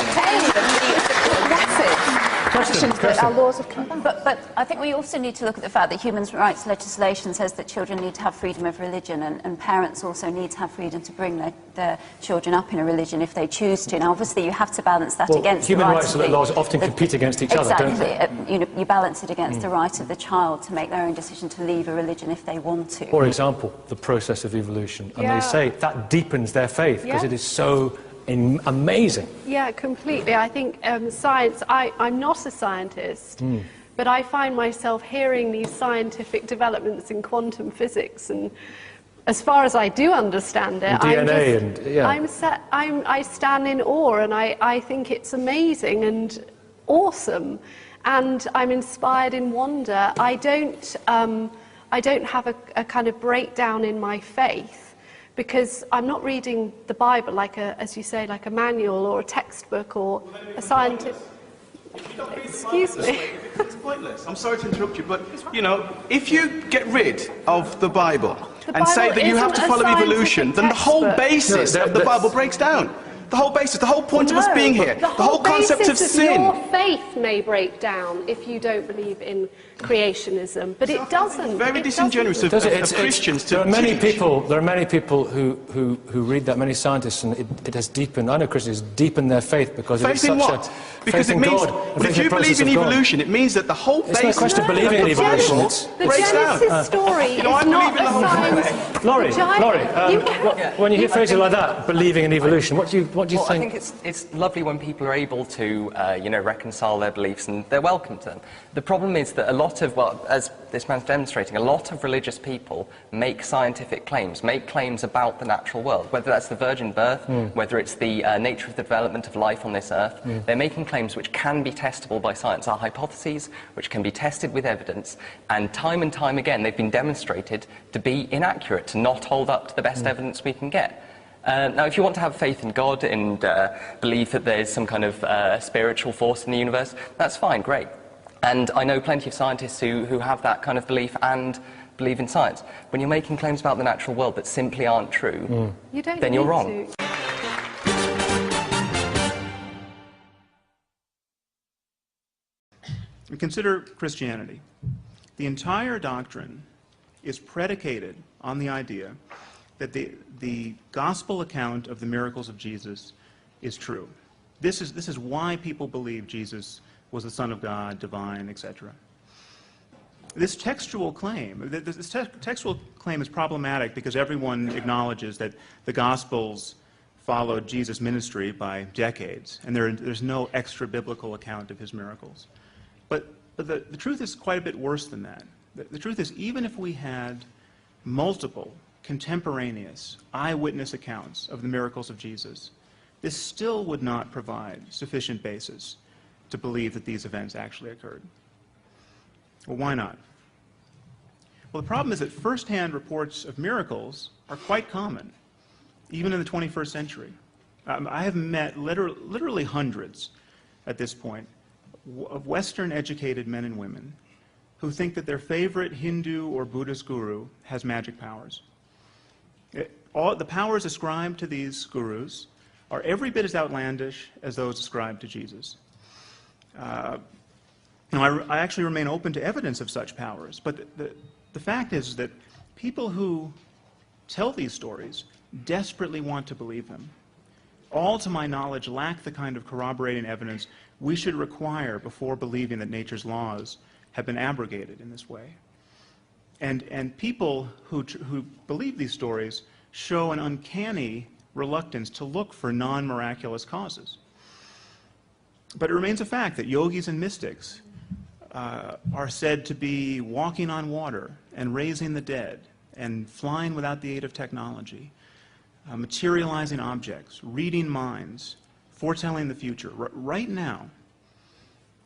That our laws have come back. But I think we also need to look at the fact that human rights legislation says that children need to have freedom of religion, and parents also need to have freedom to bring their children up in a religion if they choose to. Now, obviously, you have to balance that against human the rights laws often compete against each other, don't they? You know, you balance it against the right of the child to make their own decision to leave a religion if they want to. For example, the process of evolution. And they say that deepens their faith because it is so amazing. Yeah, completely. I think science, I'm not a scientist, but I find myself hearing these scientific developments in quantum physics, and as far as I do understand it, I stand in awe, and I think it's amazing and awesome, and I'm inspired in wonder. I don't have a kind of breakdown in my faith, because I'm not reading the Bible like as you say, like a manual or a textbook or a scientist. Excuse me. It's pointless. I'm sorry to interrupt you, but, you know, if you get rid of the Bible and say that you have to follow evolution, then the whole basis of the Bible breaks down. The whole basis, the whole point of us being here, the whole concept of sin. Your faith may break down if you don't believe in creationism, but it doesn't. Very disingenuous of Christians to There are many people who read that, many scientists, and it has deepened. I know Christians deepened their faith because it is such what? Because it means, well, if you believe in evolution, it means that the whole basis... It's no question of believing in evolution. The Genesis story is not a science... Laurie, when you hear phrases like that, believing in evolution, what do you think? I think it's lovely when people are able to, you know, reconcile their beliefs, and they're welcome to them. The problem is that a lot lot of, well, as this man's demonstrating, a lot of religious people make scientific claims, make claims about the natural world, whether that's the virgin birth, whether it's the nature of the development of life on this earth. They're making claims which can be testable by science, are hypotheses which can be tested with evidence, and time again they've been demonstrated to be inaccurate, to not hold up to the best evidence we can get. Now, if you want to have faith in God and believe that there's some kind of spiritual force in the universe, that's fine, great. And I know plenty of scientists who have that kind of belief and believe in science. When you're making claims about the natural world that simply aren't true, then you're wrong. And consider Christianity. The entire doctrine is predicated on the idea that the gospel account of the miracles of Jesus is true. This is why people believe Jesus was the Son of God, divine, etc. This textual claim is problematic because everyone acknowledges that the Gospels followed Jesus' ministry by decades, and there's no extra biblical account of his miracles. But the truth is quite a bit worse than that. The truth is, even if we had multiple contemporaneous eyewitness accounts of the miracles of Jesus, this still would not provide sufficient basis to believe that these events actually occurred. Well, why not? Well, the problem is that first-hand reports of miracles are quite common, even in the 21st century. I have met literally hundreds at this point of Western-educated men and women who think that their favorite Hindu or Buddhist guru has magic powers. The powers ascribed to these gurus are every bit as outlandish as those ascribed to Jesus. I actually remain open to evidence of such powers, but the fact is that people who tell these stories desperately want to believe them. All, to my knowledge, lack the kind of corroborating evidence we should require before believing that nature's laws have been abrogated in this way. And people who believe these stories show an uncanny reluctance to look for non-miraculous causes. But it remains a fact that yogis and mystics are said to be walking on water and raising the dead and flying without the aid of technology, materializing objects, reading minds, foretelling the future, right now.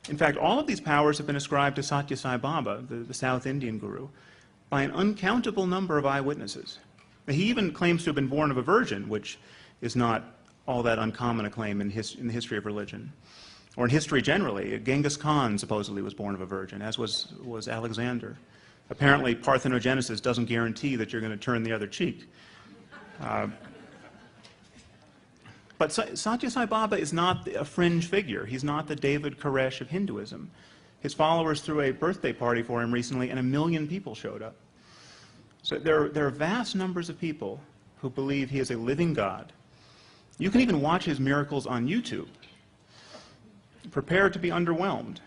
In fact, all of these powers have been ascribed to Satya Sai Baba, the South Indian guru, by an uncountable number of eyewitnesses. He even claims to have been born of a virgin, which is not all that uncommon a claim in the history of religion. Or in history generally. Genghis Khan supposedly was born of a virgin, as was Alexander. Apparently, parthenogenesis doesn't guarantee that you're going to turn the other cheek. But Satya Sai Baba is not a fringe figure. He's not the David Koresh of Hinduism. His followers threw a birthday party for him recently, and 1 million people showed up. So there are vast numbers of people who believe he is a living God. You can even watch his miracles on YouTube. Prepare to be underwhelmed.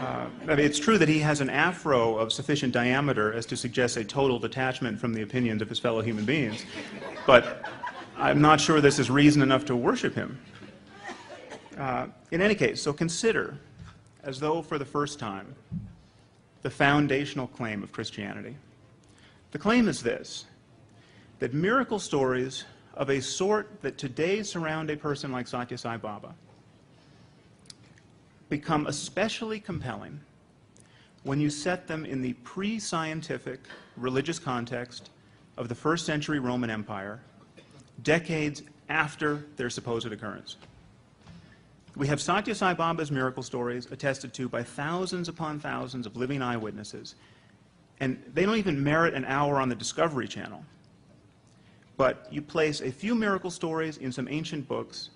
I mean, it's true that he has an afro of sufficient diameter as to suggest a total detachment from the opinions of his fellow human beings, but I'm not sure this is reason enough to worship him. In any case, so consider, as though for the first time, the foundational claim of Christianity. The claim is this, that miracle stories of a sort that today surround a person like Satya Sai Baba become especially compelling when you set them in the pre-scientific religious context of the first century Roman Empire, decades after their supposed occurrence. We have Satya Sai Baba's miracle stories attested to by thousands upon thousands of living eyewitnesses, and they don't even merit an hour on the Discovery Channel. But you place a few miracle stories in some ancient books,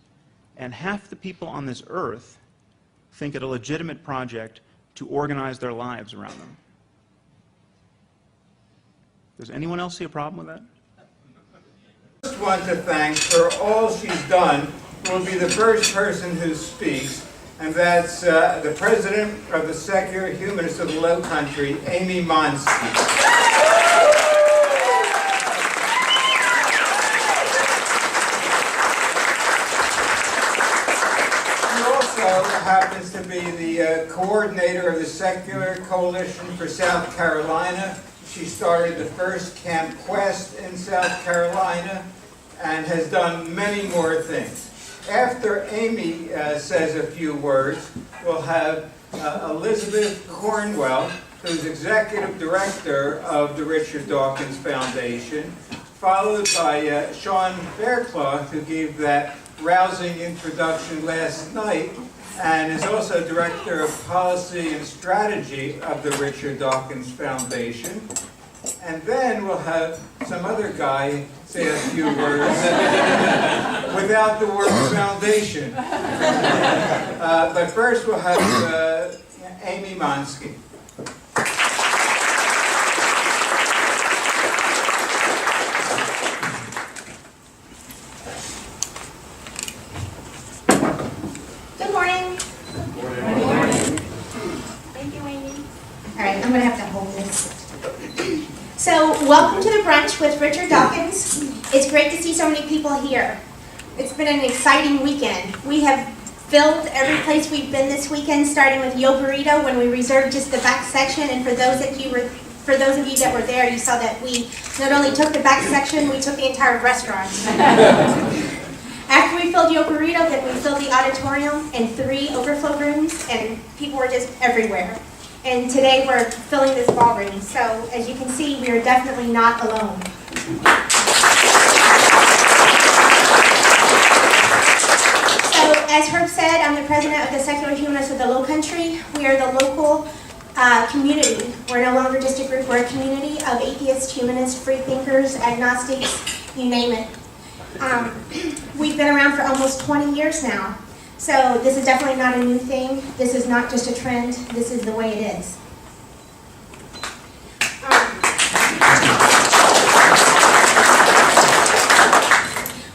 and half the people on this earth think it a legitimate project to organize their lives around them. Does anyone else see a problem with that? I just want to thank for all she's done will be the first person who speaks, and that's the president of the Secular Humanists of the Low Country, Amy Monsky. She also happens to be the coordinator of the Secular Coalition for South Carolina. She started the first Camp Quest in South Carolina and has done many more things. After Amy says a few words, we'll have Elizabeth Cornwell, who's executive director of the Richard Dawkins Foundation, followed by Sean Faircloth, who gave that rousing introduction last night and is also director of policy and strategy of the Richard Dawkins Foundation. And then we'll have some other guy say a few words without the word foundation. But first we'll have Amy Monsky. Good morning. Good morning. Thank you, Amy. All right, I'm going to have to hold this. So, welcome to the brunch with Richard Dawkins. It's great to see so many people here. It's been an exciting weekend. We have filled every place we've been this weekend, starting with Yo Burrito when we reserved just the back section. And for those of you that were there, you saw that we not only took the back section, we took the entire restaurant. After we filled Yo Burrito, then we filled the auditorium and 3 overflow rooms, and people were just everywhere. And today we're filling this ballroom. So as you can see, we are definitely not alone. So as Herb said, I'm the president of the Secular Humanists of the Low Country. We are the local community. We're no longer just a group, we're a community of atheists, humanists, free thinkers, agnostics, you name it. We've been around for almost 20 years now. So this is definitely not a new thing. This is not just a trend. This is the way it is.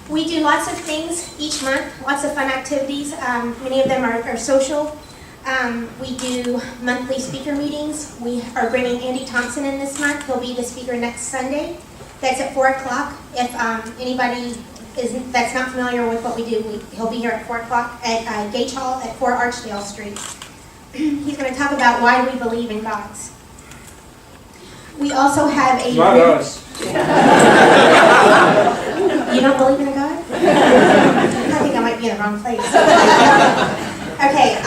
We do lots of things each month, lots of fun activities. Many of them are social. We do monthly speaker meetings. We are bringing Andy Thompson in this month. He'll be the speaker next Sunday. That's at 4 o'clock. If anybody that's not familiar with what we do, he'll be here at 4 o'clock at Gage Hall at 4 Archdale Street. He's going to talk about why we believe in gods. We also have a... Not us. You don't believe in a god? I think I might be in the wrong place. Okay,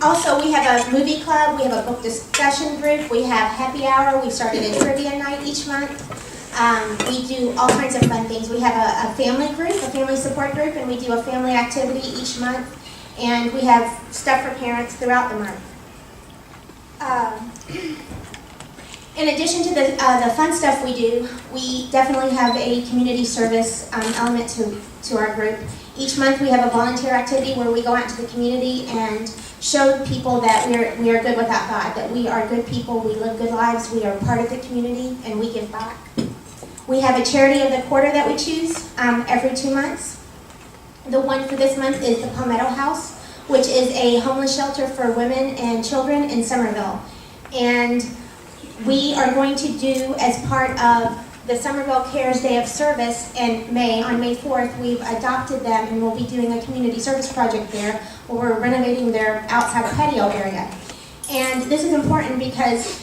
also we have a movie club, we have a book discussion group, we have happy hour, we started a trivia night each month. We do all kinds of fun things. We have a family group, a family support group, and we do a family activity each month. And we have stuff for parents throughout the month. In addition to the fun stuff we do, we definitely have a community service element to our group. Each month we have a volunteer activity where we go out to the community and show people that we are good without God, that we are good people, we live good lives, we are part of the community, and we give back. We have a charity of the quarter that we choose every 2 months. The one for this month is the Palmetto House, which is a homeless shelter for women and children in Somerville. And we are going to do, as part of the Somerville Cares Day of Service on May 4th, we've adopted them and we'll be doing a community service project there where we're renovating their outside patio area. And this is important because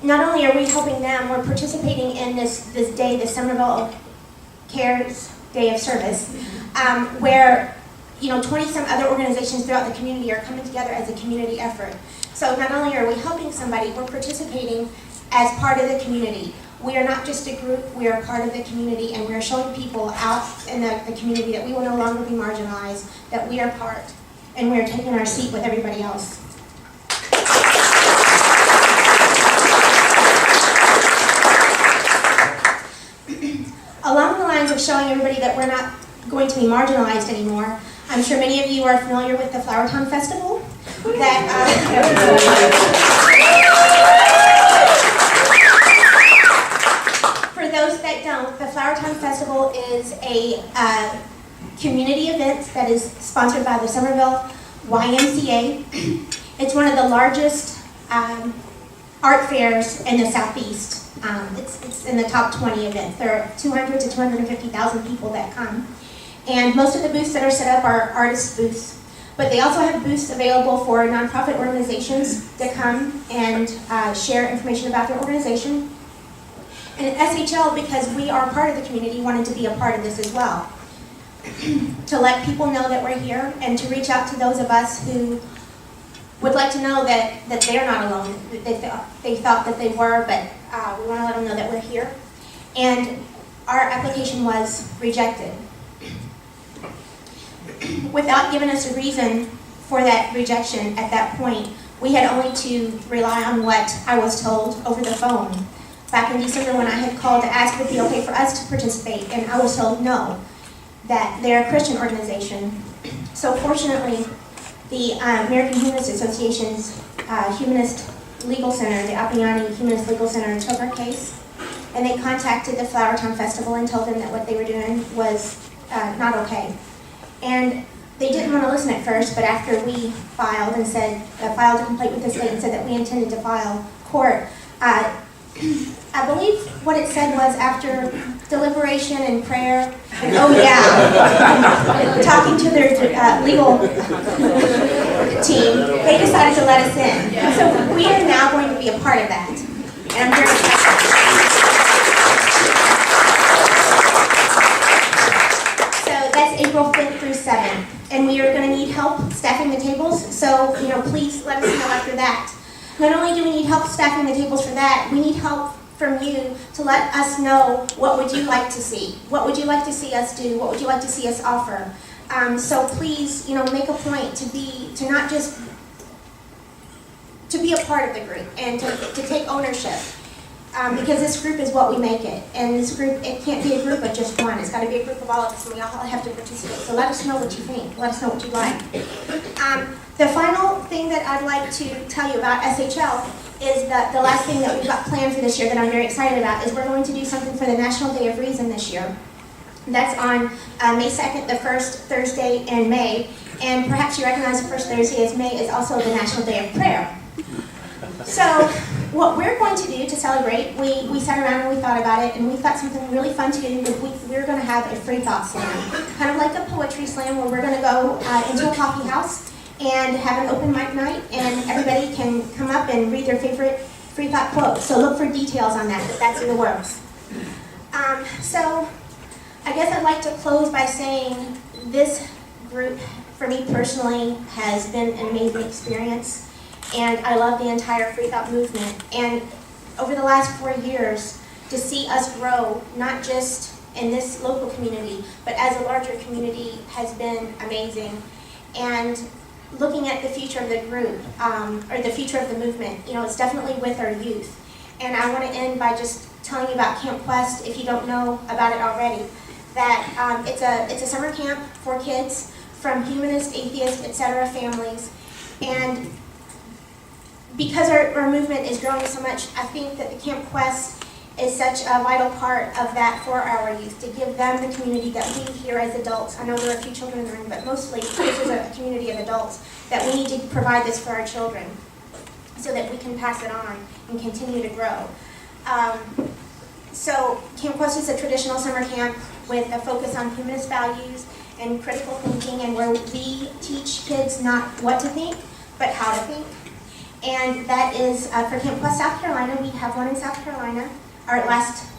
not only are we helping them, we're participating in this day, the Somerville Cares Day of Service, where 20-some other organizations throughout the community are coming together as a community effort. So not only are we helping somebody, we're participating as part of the community. We are not just a group, we are part of the community, and we're showing people out in the community that we will no longer be marginalized, that we are part, and we are taking our seat with everybody else. Along the lines of showing everybody that we're not going to be marginalized anymore, I'm sure many of you are familiar with the Flowertown Festival. For those that don't, the Flowertown Festival is a community event that is sponsored by the Somerville YMCA. It's one of the largest art fairs in the Southeast. It's in the top 20 events. There are 200 to 250,000 people that come. And most of the booths that are set up are artist booths. But they also have booths available for nonprofit organizations to come and share information about their organization. And at SHL, because we are part of the community, wanted to be a part of this as well. To let people know that we're here and to reach out to those of us who would like to know that they're not alone. They thought that they were, but we want to let them know that we're here. And our application was rejected. Without giving us a reason for that rejection at that point, we had only to rely on what I was told over the phone. Back in December when I had called to ask if it would be okay for us to participate, and I was told no, that they're a Christian organization. So fortunately, the American Humanist Association's Humanist Legal Center, the Appiani Humanist Legal Center, took our case, and they contacted the Flowertown Festival and told them that what they were doing was not okay. And they didn't want to listen at first, but after we filed and said, filed a complaint with the state and said that we intended to file court, I believe what it said was after deliberation and prayer, and oh yeah, talking to their legal team, they decided to let us in. So we are now going to be a part of that. And I'm very excited. So that's April 5th through 7th. And we are going to need help staffing the tables, so please let us know after that. Not only do we need help staffing the tables for that, we need help from you to let us know what would you like to see. What would you like to see us do? What would you like to see us offer? So please, make a point to not just to be a part of the group and to take ownership. Because this group is what we make it. And this group, it can't be a group of just one. It's got to be a group of all of us, and we all have to participate. So let us know what you think. Let us know what you like. The final thing that I'd like to tell you about SHL is that the last thing that we've got planned for this year that I'm very excited about is we're going to do something for the National Day of Reason this year. That's on May 2nd, the first Thursday in May. And perhaps you recognize the first Thursday as May is also the National Day of Prayer. So what we're going to do to celebrate, we sat around and we thought about it, and we thought something really fun to do. We're going to have a free thought slam, kind of like a poetry slam where we're going to go into a coffee house and have an open mic night, and everybody can come up and read their favorite free thought quote. So look for details on that, but that's in the works. So I guess I'd like to close by saying this group, for me personally, has been an amazing experience. And I love the entire free thought movement. And over the last 4 years, to see us grow, not just in this local community, but as a larger community, has been amazing. And looking at the future of the group, or the future of the movement, it's definitely with our youth. And I want to end by just telling you about Camp Quest, if you don't know about it already, that it's a summer camp for kids from humanist, atheist, etc. families. And because our movement is growing so much, I think that the Camp Quest is such a vital part of that for our youth, to give them the community that we here as adults, I know there are a few children in the room, but mostly this is a community of adults, that we need to provide this for our children so that we can pass it on and continue to grow. So Camp Quest is a traditional summer camp with a focus on humanist values and critical thinking, and where we teach kids not what to think, but how to think. And that is for Camp Quest, South Carolina. We have one in South Carolina. Our last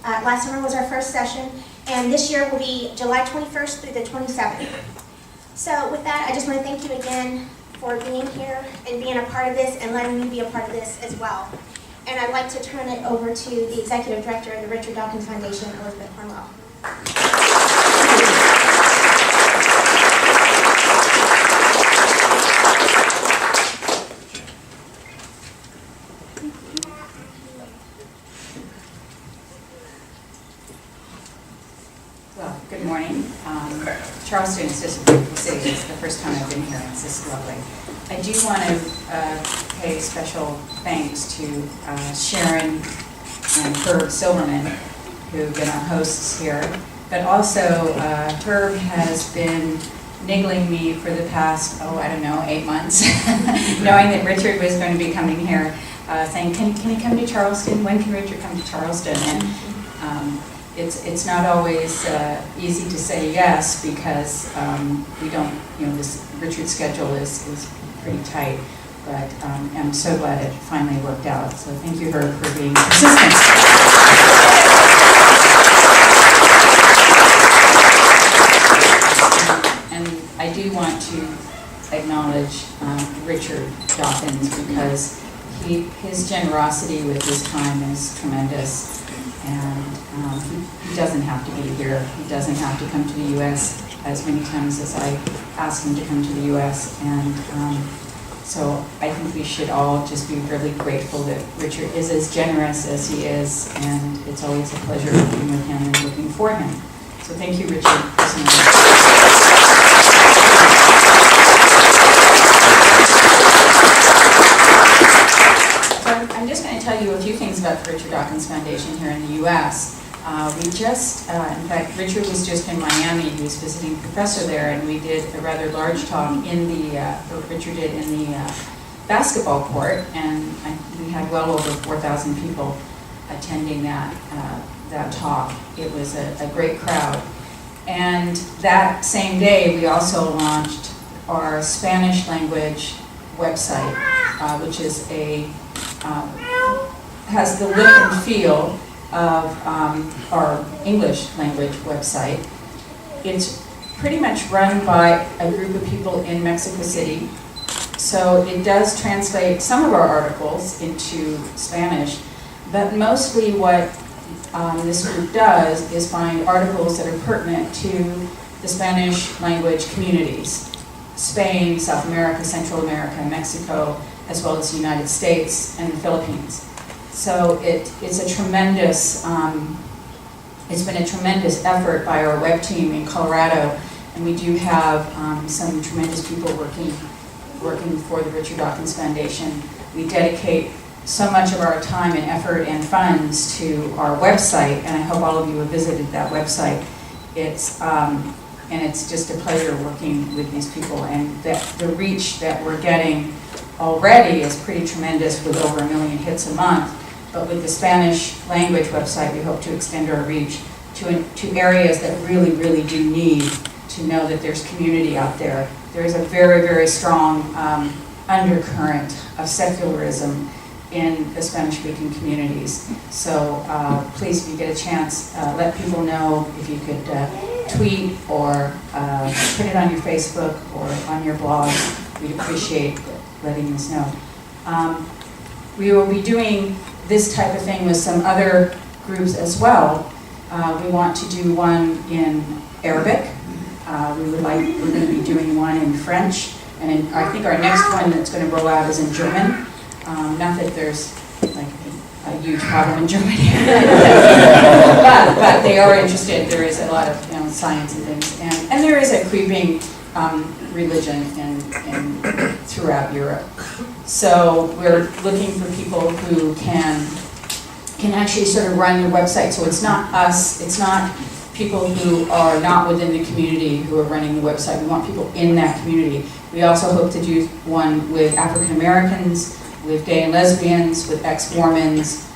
summer was our first session, and this year will be July 21st through the 27th. So with that, I just want to thank you again for being here and being a part of this and letting me be a part of this as well. And I'd like to turn it over to the Executive Director of the Richard Dawkins Foundation, Elizabeth Cornwell. Good morning. Charleston is just a beautiful city. It's the first time I've been here, and it's just lovely. I do want to pay special thanks to Sharon and Herb Silverman, who've been our hosts here, but also Herb has been niggling me for the past, 8 months, knowing that Richard was going to be coming here, saying, can he come to Charleston? When can Richard come to Charleston? And it's not always easy to say yes because we don't, this Richard's schedule is pretty tight, but I'm so glad it finally worked out. So thank you, Herb, for being persistent. And I do want to acknowledge Richard Dawkins because his generosity with his time is tremendous. And he doesn't have to be here. He doesn't have to come to the U.S. as many times as I asked him to come to the U.S. And so I think we should all just be really grateful that Richard is as generous as he is, and it's always a pleasure working with him and looking for him. So thank you, Richard. I'm just going to tell you a few things about the Richard Dawkins Foundation here in the U.S. We just, in fact, Richard was just in Miami. He was visiting professor there, and we did a rather large talk in the, Richard did in the basketball court, and we had well over 4,000 people attending that talk. It was a great crowd. And that same day, we also launched our Spanish language website, which is has the look and feel of our English language website. It's pretty much run by a group of people in Mexico City. So it does translate some of our articles into Spanish, but mostly what this group does is find articles that are pertinent to the Spanish language communities. Spain, South America, Central America, Mexico, as well as the United States and the Philippines. So it's a tremendous, it's been a tremendous effort by our web team in Colorado, and we do have some tremendous people working for the Richard Dawkins Foundation. We dedicate so much of our time and effort and funds to our website, and I hope all of you have visited that website. And it's just a pleasure working with these people, and the reach that we're getting already is pretty tremendous with over 1 million hits a month. But with the Spanish language website, we hope to extend our reach to areas that really, really do need to know that there's community out there. There's a very, very strong undercurrent of secularism in the Spanish-speaking communities. So please, if you get a chance, let people know. If you could tweet or put it on your Facebook or on your blog, we'd appreciate letting us know. We will be doing this type of thing with some other groups as well. We want to do one in Arabic. We're going to be doing one in French, and I think our next one that's going to roll out is in German. Not that there's like a huge problem in Germany, but they are interested. There is a lot of science and things, and there is a creeping religion throughout Europe. So we're looking for people who can actually sort of run the website. So it's not us, it's not people who are not within the community who are running the website. We want people in that community. We also hope to do one with African Americans, with gay and lesbians, with ex-Mormons,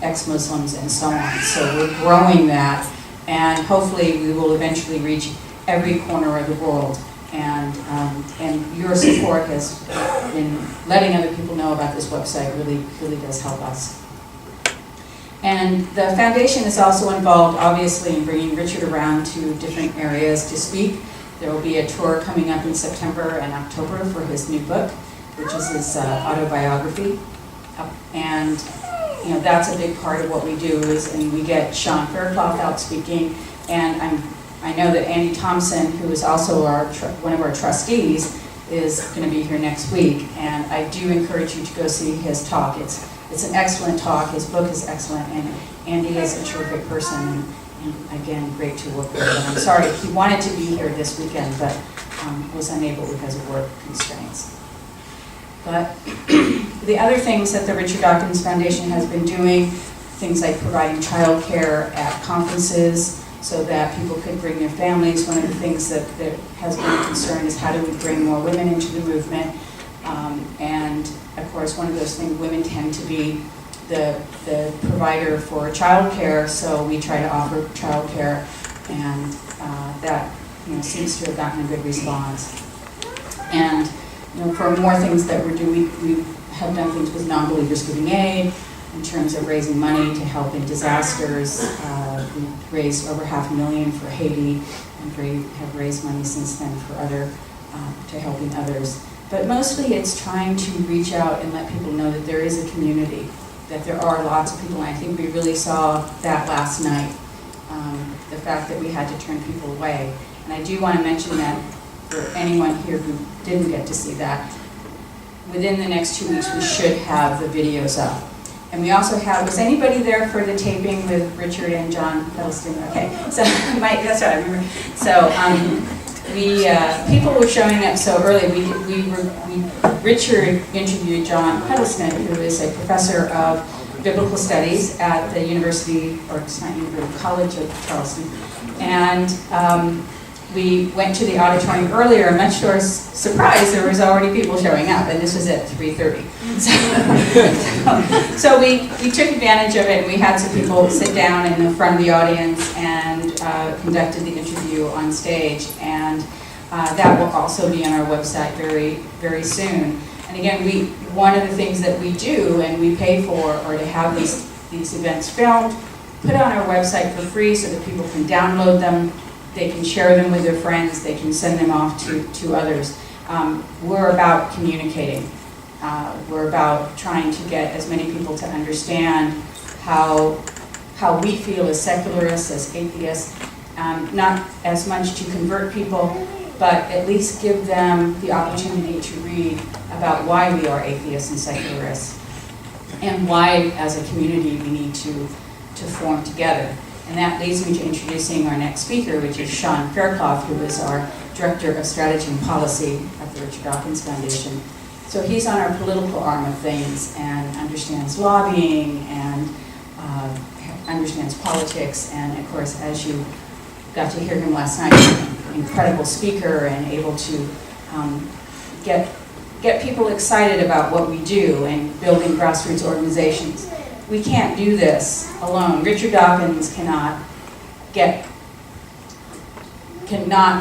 ex-Muslims, and so on. So we're growing that, and hopefully we will eventually reach every corner of the world. And your support has been letting other people know about this website really, really does help us. And the foundation is also involved, obviously, in bringing Richard around to different areas to speak. There will be a tour coming up in September and October for his new book, which is his autobiography. And that's a big part of what we do and we get Sean Faircloth out speaking, and I know that Andy Thompson, who is also one of our trustees, is going to be here next week, and I do encourage you to go see his talk. It's an excellent talk. His book is excellent, and Andy is a terrific person, and again, great to work with. And I'm sorry, he wanted to be here this weekend, but was unable because of work constraints. But the other things that the Richard Dawkins Foundation has been doing, things like providing childcare at conferences so that people could bring their families. One of the things that has been a concern is how do we bring more women into the movement. And of course, one of those things, women tend to be the provider for childcare, so we try to offer childcare, and that seems to have gotten a good response. And for more things that we're doing, we have done things with non-believers giving aid in terms of raising money to help in disasters. We've raised over $500,000 for Haiti, and have raised money since then for other, to helping others. But mostly it's trying to reach out and let people know that there is a community, that there are lots of people, and I think we really saw that last night, the fact that we had to turn people away. And I do want to mention that for anyone here who didn't get to see that, within the next 2 weeks we should have the videos up. And we also have, was anybody there for the taping with Richard and John Huddleston? Okay, so Mike, that's what I remember. So people were showing up so early. Richard interviewed John Huddleston, who is a professor of biblical studies at the University, or it's not University, College of Charleston. And we went to the auditorium earlier, and much to our surprise, there was already people showing up, and this was at 3:30. So we took advantage of it, and we had some people sit down in the front of the audience and conducted the interview on stage, and that will also be on our website very, very soon. And again, one of the things that we do and we pay for are to have these events filmed, put on our website for free so that people can download them. They can share them with their friends, they can send them off to others. We're about communicating. We're about trying to get as many people to understand how we feel as secularists, as atheists, not as much to convert people, but at least give them the opportunity to read about why we are atheists and secularists, and why, as a community, we need to form together. And that leads me to introducing our next speaker, which is Sean Faircloth, who is our Director of Strategy and Policy at the Richard Dawkins Foundation. So he's on our political arm of things and understands lobbying and understands politics. And of course, as you got to hear him last night, an incredible speaker and able to get people excited about what we do and building grassroots organizations. We can't do this alone. Richard Dawkins cannot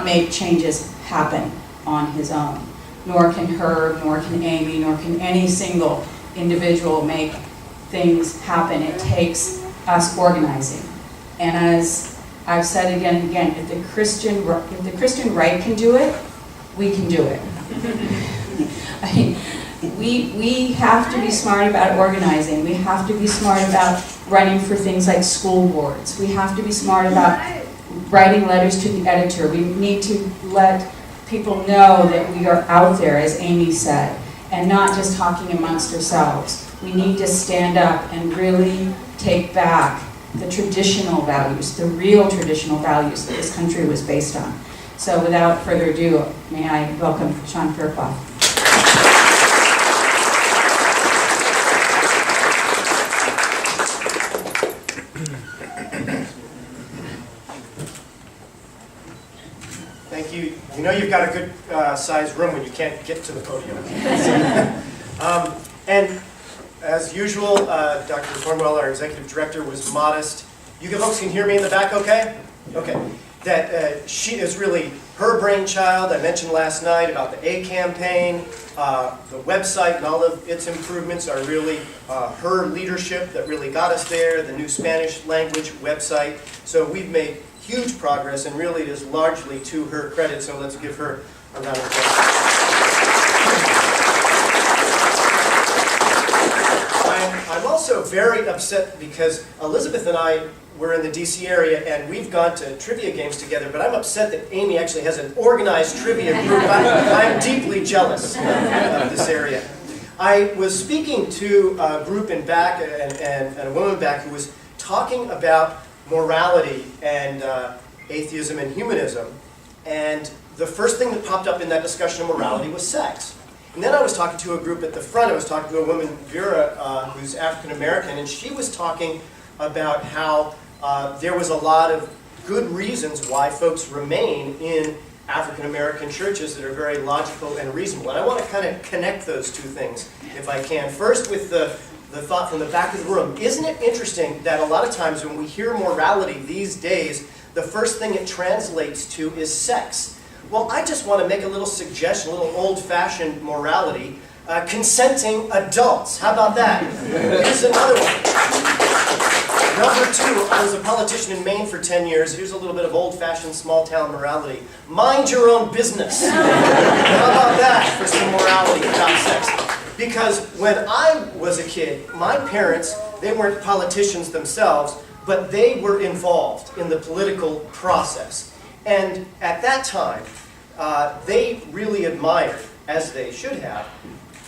make changes happen on his own. Nor can Herb, nor can Amy, nor can any single individual make things happen. It takes us organizing. And as I've said again and again, if the Christian right can do it, we can do it. I mean, we have to be smart about organizing. We have to be smart about running for things like school boards. We have to be smart about writing letters to the editor. We need to let people know that we are out there, as Amy said, and not just talking amongst ourselves. We need to stand up and really take back the traditional values, the real traditional values that this country was based on. So without further ado, may I welcome Sean Faircloth. Thank you. You know you've got a good sized room when you can't get to the podium. And as usual, Dr. Cornwell, our executive director, was modest. You folks can hear me in the back okay? Okay. That she is really her brainchild. I mentioned last night about the A campaign. The website and all of its improvements are really her leadership that really got us there, the new Spanish language website. So we've made huge progress, and really it is largely to her credit, so let's give her a round of applause. I'm also very upset because Elizabeth and I were in the DC area and we've gone to trivia games together, but I'm upset that Amy actually has an organized trivia group. I'm deeply jealous of this area. I was speaking to a group in back and a woman back who was talking about morality and atheism and humanism, and the first thing that popped up in that discussion of morality was sex. And then I was talking to a group at the front. I was talking to a woman, Vera, who's African American, and she was talking about how there was a lot of good reasons why folks remain in African American churches that are very logical and reasonable. And I want to kind of connect those two things, if I can. First, with the the thought from the back of the room, isn't it interesting that a lot of times when we hear morality these days, the first thing it translates to is sex? Well, I just want to make a little suggestion, a little old-fashioned morality. Consenting adults. How about that? Here's another one. Number 2, I was a politician in Maine for 10 years. Here's a little bit of old-fashioned small-town morality. Mind your own business. How about that for some morality about sex? Because when I was a kid, my parents, they weren't politicians themselves, but they were involved in the political process. And at that time, they really admired, as they should have,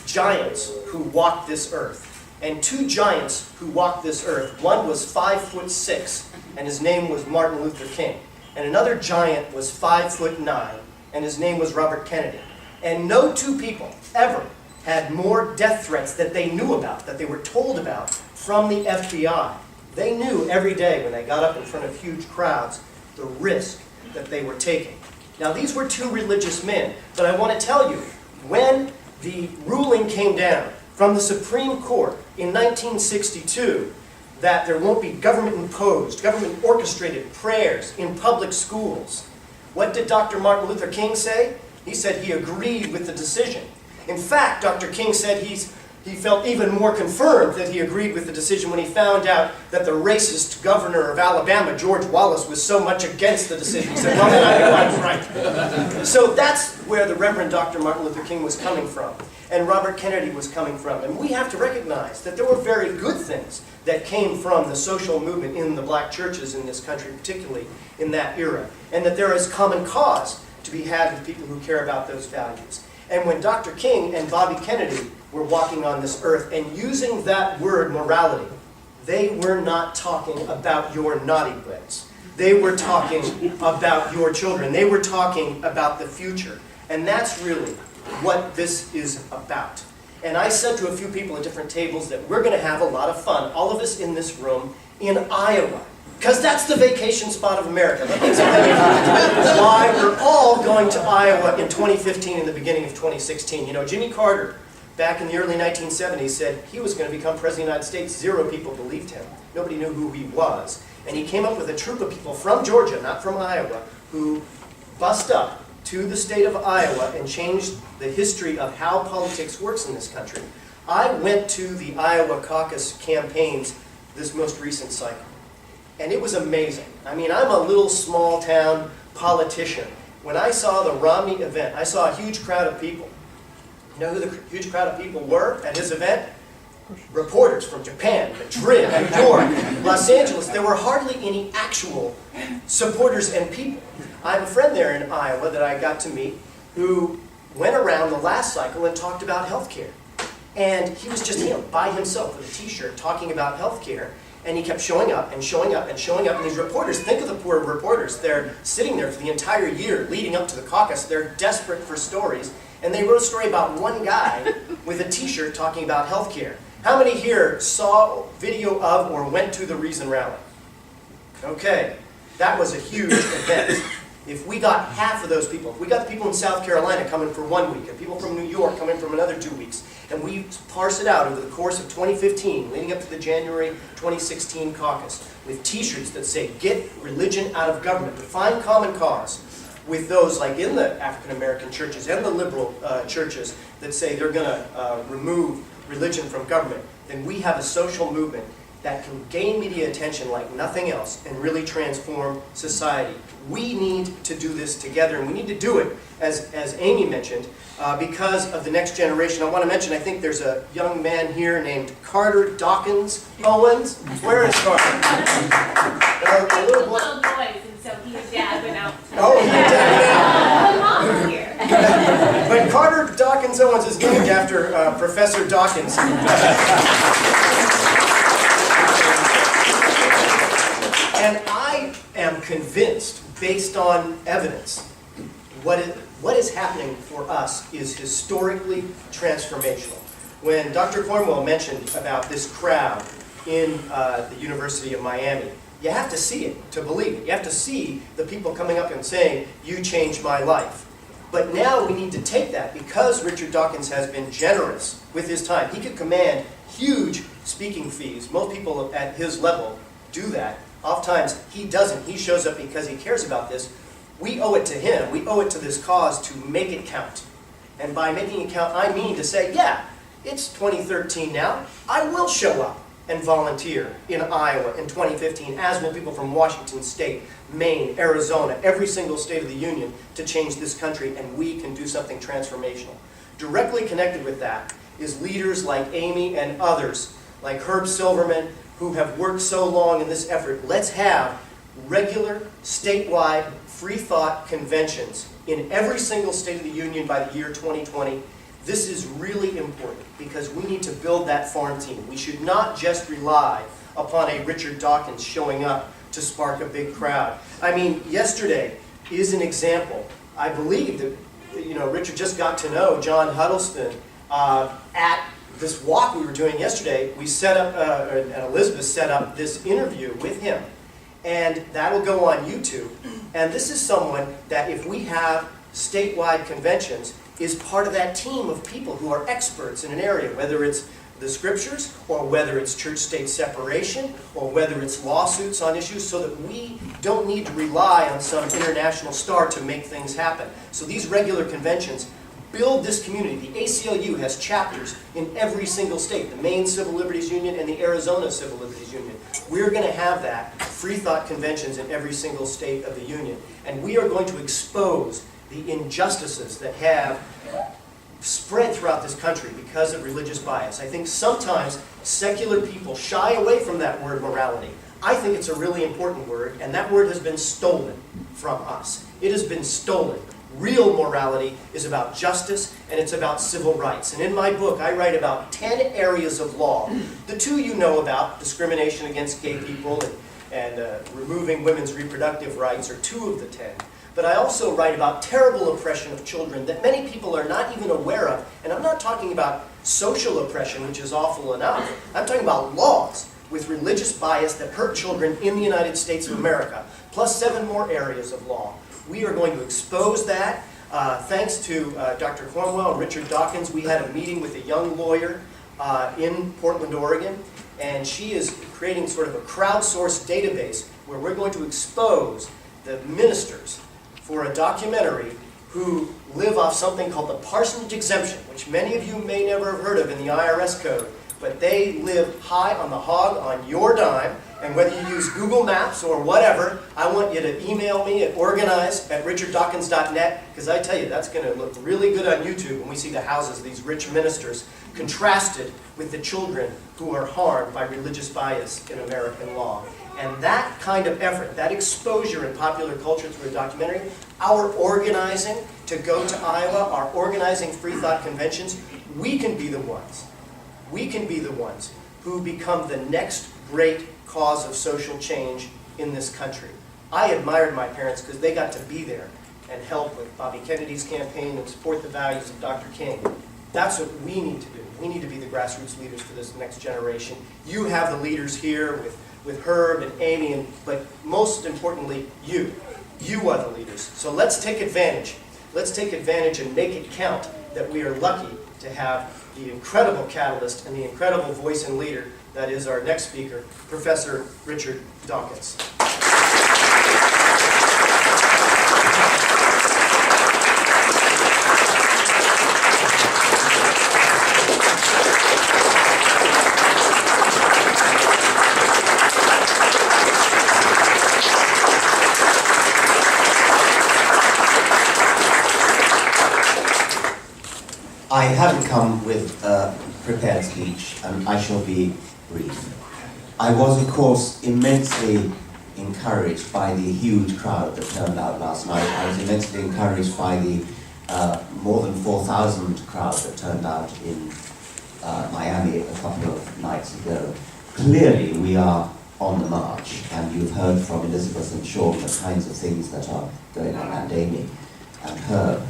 giants who walked this earth. And 2 giants who walked this earth. One was 5'6", and his name was Martin Luther King. And another giant was 5'9", and his name was Robert Kennedy. And no 2 people ever had more death threats that they knew about, that they were told about from the FBI. They knew every day when they got up in front of huge crowds the risk that they were taking. Now, these were 2 religious men, but I want to tell you, when the ruling came down from the Supreme Court in 1962 that there won't be government-imposed, government-orchestrated prayers in public schools, what did Dr. Martin Luther King say? He said he agreed with the decision. In fact, Dr. King said he felt even more confirmed that he agreed with the decision when he found out that the racist governor of Alabama, George Wallace, was so much against the decision. He said, well, then I know I was right. So that's where the Reverend Dr. Martin Luther King was coming from, and Robert Kennedy was coming from. And we have to recognize that there were very good things that came from the social movement in the black churches in this country, particularly in that era, and that there is common cause to be had with people who care about those values. And when Dr. King and Bobby Kennedy were walking on this earth and using that word morality, they were not talking about your naughty bits. They were talking about your children. They were talking about the future. And that's really what this is about. And I said to a few people at different tables that we're going to have a lot of fun, all of us in this room, in Iowa. Because that's the vacation spot of America. Let me tell you why we're all going to Iowa in 2015 and the beginning of 2016. You know, Jimmy Carter, back in the early 1970s, said he was going to become President of the United States. 0 people believed him. Nobody knew who he was. And he came up with a troop of people from Georgia, not from Iowa, who bussed up to the state of Iowa and changed the history of how politics works in this country. I went to the Iowa caucus campaigns this most recent cycle. And it was amazing. I mean, I'm a little small town politician. When I saw the Romney event, I saw a huge crowd of people. You know who the huge crowd of people were at his event? Reporters from Japan, Madrid, New York, Los Angeles. There were hardly any actual supporters and people. I have a friend there in Iowa that I got to meet who went around the last cycle and talked about health care. And he was just him, by himself, with a t-shirt, talking about health care. And he kept showing up and showing up and showing up. And these reporters, think of the poor reporters. They're sitting there for the entire year leading up to the caucus. They're desperate for stories. And they wrote a story about one guy with a t-shirt talking about health care. How many here saw video of or went to the Reason Rally? Okay, that was a huge event. If we got half of those people, if we got the people in South Carolina coming for 1 week, and people from New York coming from another 2 weeks, and we parse it out over the course of 2015, leading up to the January 2016 caucus, with t-shirts that say, get religion out of government, define common cause, with those like in the African American churches and the liberal churches that say they're going to remove religion from government, then we have a social movement that can gain media attention like nothing else and really transform society. We need to do this together, and we need to do it, as Amy mentioned, because of the next generation. I want to mention, I think there's a young man here named Carter Dawkins Owens. Where is Carter? A little boy. Little boys, and so he and Dad went out. Oh, he and Dad went out. Mom's here. But Carter Dawkins Owens is named after Professor Dawkins. And I am convinced, based on evidence, what is happening for us is historically transformational. When Dr. Cornwell mentioned about this crowd in the University of Miami, you have to see it to believe it. You have to see the people coming up and saying, you changed my life. But now we need to take that, because Richard Dawkins has been generous with his time. He could command huge speaking fees. Most people at his level do that. Oftentimes, he doesn't. He shows up because he cares about this. We owe it to him. We owe it to this cause to make it count. And by making it count, I mean to say, yeah, it's 2013 now. I will show up and volunteer in Iowa in 2015, as will people from Washington State, Maine, Arizona, every single state of the union, to change this country, and we can do something transformational. Directly connected with that is leaders like Amy and others, like Herb Silverman, who have worked so long in this effort. Let's have regular, statewide, free thought conventions in every single state of the union by the year 2020. This is really important because we need to build that farm team. We should not just rely upon a Richard Dawkins showing up to spark a big crowd. I mean, yesterday is an example. I believe that, Richard just got to know John Huddleston at this walk we were doing yesterday. We set up, and Elizabeth set up this interview with him, and that will go on YouTube. And this is someone that, if we have statewide conventions, is part of that team of people who are experts in an area, whether it's the scriptures, or whether it's church-state separation, or whether it's lawsuits on issues, so that we don't need to rely on some international star to make things happen. So these regular conventions build this community. The ACLU has chapters in every single state, the Maine Civil Liberties Union and the Arizona Civil Liberties Union. We're going to have that, free thought conventions in every single state of the union. And we are going to expose the injustices that have spread throughout this country because of religious bias. I think sometimes secular people shy away from that word morality. I think it's a really important word, and that word has been stolen from us. It has been stolen. Real morality is about justice, and it's about civil rights. And in my book, I write about 10 areas of law. The two you know about, discrimination against gay people and removing women's reproductive rights, are 2 of the 10. But I also write about terrible oppression of children that many people are not even aware of. And I'm not talking about social oppression, which is awful enough. I'm talking about laws with religious bias that hurt children in the United States of America, plus 7 more areas of law. We are going to expose that. Thanks to Dr. Cornwell and Richard Dawkins, we had a meeting with a young lawyer in Portland, Oregon, and she is creating sort of a crowdsourced database where we're going to expose the ministers for a documentary who live off something called the parsonage exemption, which many of you may never have heard of in the IRS code, but they live high on the hog on your dime, and whether you use Google Maps or whatever, I want you to email me at organize@richarddawkins.net, because I tell you, that's going to look really good on YouTube when we see the houses of these rich ministers contrasted with the children who are harmed by religious bias in American law. And that kind of effort, that exposure in popular culture through a documentary, our organizing to go to Iowa, our organizing free thought conventions, we can be the ones who become the next great cause of social change in this country. I admired my parents because they got to be there and help with Bobby Kennedy's campaign and support the values of Dr. King. That's what we need to do. We need to be the grassroots leaders for this next generation. You have the leaders here with Herb and Amy, but most importantly, you. You are the leaders. So let's take advantage. Let's take advantage and make it count that we are lucky to have the incredible catalyst and the incredible voice and leader that is our next speaker, Professor Richard Dawkins. I haven't come with a prepared speech, and I shall be brief. I was, of course, immensely encouraged by the huge crowd that turned out last night. I was immensely encouraged by the more than 4,000 crowd that turned out in Miami a couple of nights ago. Clearly, we are on the march, and you've heard from Elizabeth and Sean the kinds of things that are going on, and Amy and Herb.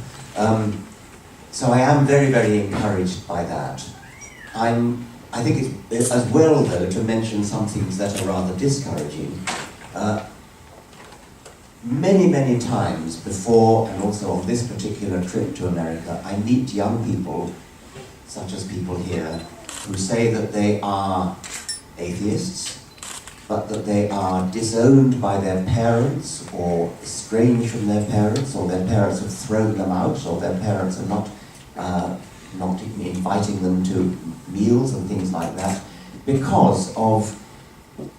So I am very, very encouraged by that. I think it's as well, though, to mention some things that are rather discouraging. Many, many times before, and also on this particular trip to America, I meet young people, such as people here, who say that they are atheists, but that they are disowned by their parents or estranged from their parents, or their parents have thrown them out, or their parents are not inviting them to meals and things like that, because of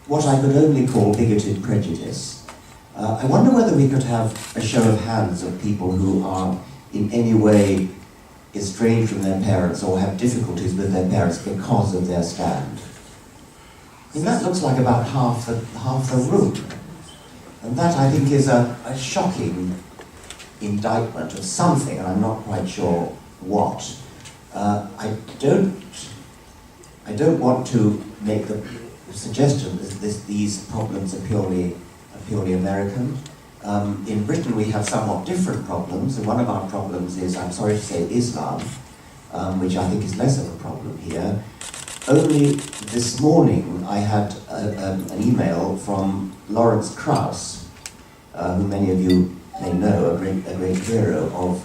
what I could only call bigoted prejudice. I wonder whether we could have a show of hands of people who are in any way estranged from their parents or have difficulties with their parents because of their stand. And that looks like about half the room. And that, I think, is a shocking indictment of something, and I'm not quite sure what. I don't want to make the suggestion that these problems are purely American. In Britain we have somewhat different problems, and one of our problems is, I'm sorry to say, Islam, which I think is less of a problem here. Only this morning I had an email from Lawrence Krauss, who many of you may know, a great hero of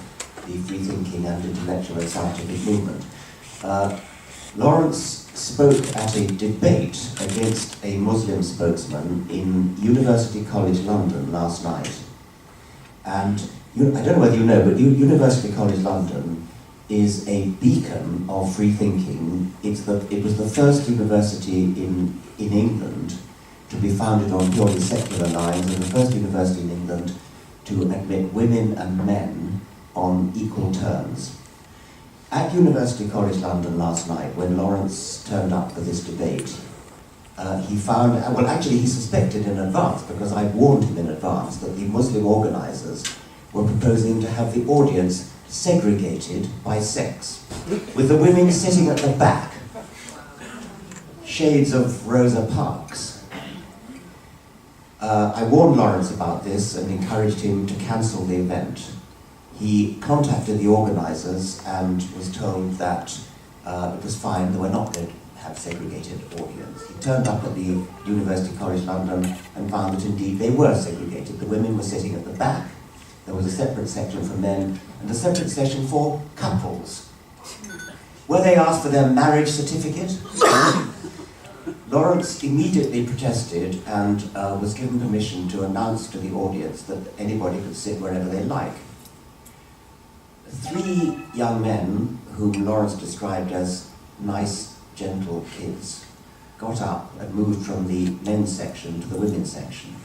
the free-thinking and intellectual and scientific movement. Lawrence spoke at a debate against a Muslim spokesman in University College London last night. And I don't know whether you know, but University College London is a beacon of free thinking. It was the first university in England to be founded on purely secular lines, and the first university in England to admit women and men on equal terms. At University College London last night, when Lawrence turned up for this debate, he found, well actually he suspected in advance, because I warned him in advance, that the Muslim organisers were proposing to have the audience segregated by sex, with the women sitting at the back, shades of Rosa Parks. I warned Lawrence about this and encouraged him to cancel the event. He contacted the organisers and was told that it was fine, they were not going to have segregated audience. He turned up at the University College London and found that indeed they were segregated. The women were sitting at the back. There was a separate section for men and a separate section for couples. Were they asked for their marriage certificate? Lawrence immediately protested and was given permission to announce to the audience that anybody could sit wherever they like. 3 young men, whom Lawrence described as nice, gentle kids, got up and moved from the men's section to the women's section.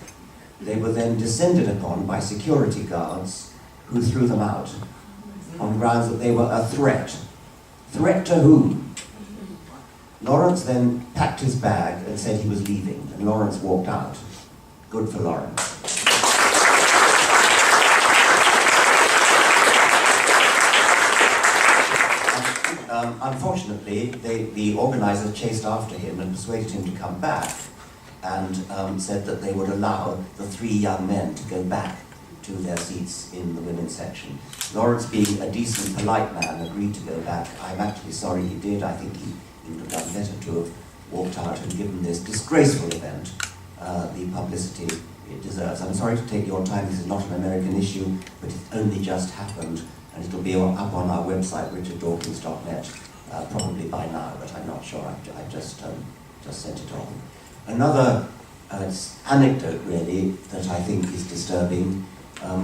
They were then descended upon by security guards who threw them out on grounds that they were a threat. Threat to whom? Lawrence then packed his bag and said he was leaving, and Lawrence walked out. Good for Lawrence. Unfortunately, the organisers chased after him and persuaded him to come back, and said that they would allow the 3 young men to go back to their seats in the women's section. Lawrence, being a decent, polite man, agreed to go back. I'm actually sorry he did. I think he would have done better to have walked out and given this disgraceful event the publicity it deserves. I'm sorry to take your time. This is not an American issue, but it only just happened, and it'll be up on our website, richarddawkins.net, probably by now, but I'm not sure. I've just sent it on. Another anecdote, really, that I think is disturbing.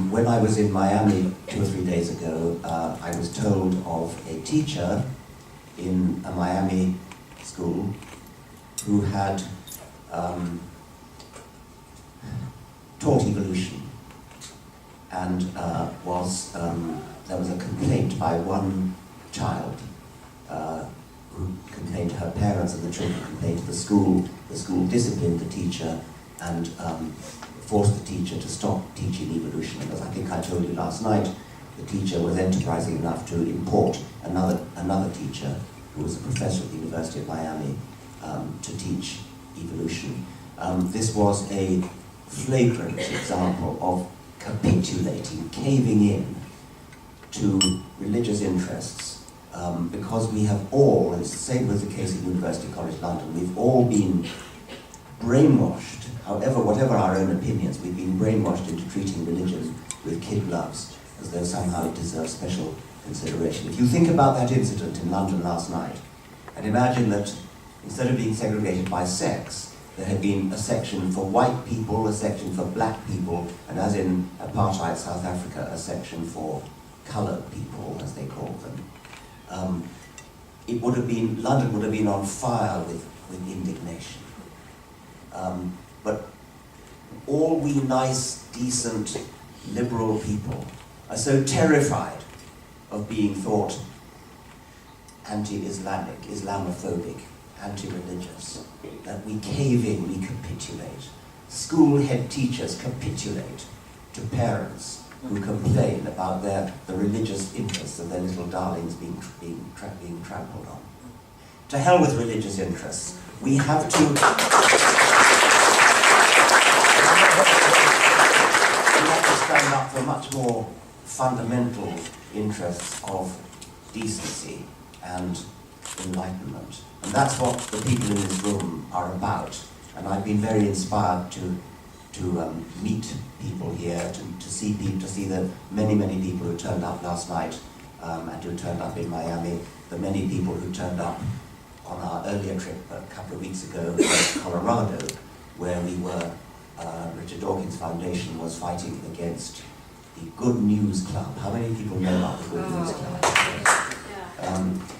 When I was in Miami 2 or 3 days ago, I was told of a teacher in a Miami school who had taught evolution, and there was a complaint by one child who complained to her parents, and the children complained to the school. The school disciplined the teacher and forced the teacher to stop teaching evolution, because I think I told you last night, the teacher was enterprising enough to import another teacher who was a professor at the University of Miami to teach evolution. This was a flagrant example of capitulating, caving in to religious interests, because we have all, and it's the same with the case at University College London, we've all been brainwashed, whatever our own opinions, we've been brainwashed into treating religion with kid gloves, as though somehow it deserves special consideration. If you think about that incident in London last night, and imagine that instead of being segregated by sex, there had been a section for white people, a section for black people, and as in apartheid South Africa, a section for coloured people, as they called them. It would have been, London would have been on fire with indignation. But all we nice, decent, liberal people are so terrified of being thought anti-Islamic, Islamophobic, anti-religious, that we cave in, we capitulate. School head teachers capitulate to parents who complain about the religious interests of their little darlings being trampled on. To hell with religious interests. We have to... we have to stand up for much more fundamental interests of decency and enlightenment. And that's what the people in this room are about. And I've been very inspired to meet people here, to see the many people who turned up last night and who turned up in Miami, the many people who turned up on our earlier trip a couple of weeks ago in Colorado, where we were, Richard Dawkins Foundation was fighting against the Good News Club. How many people know about the Good News Club?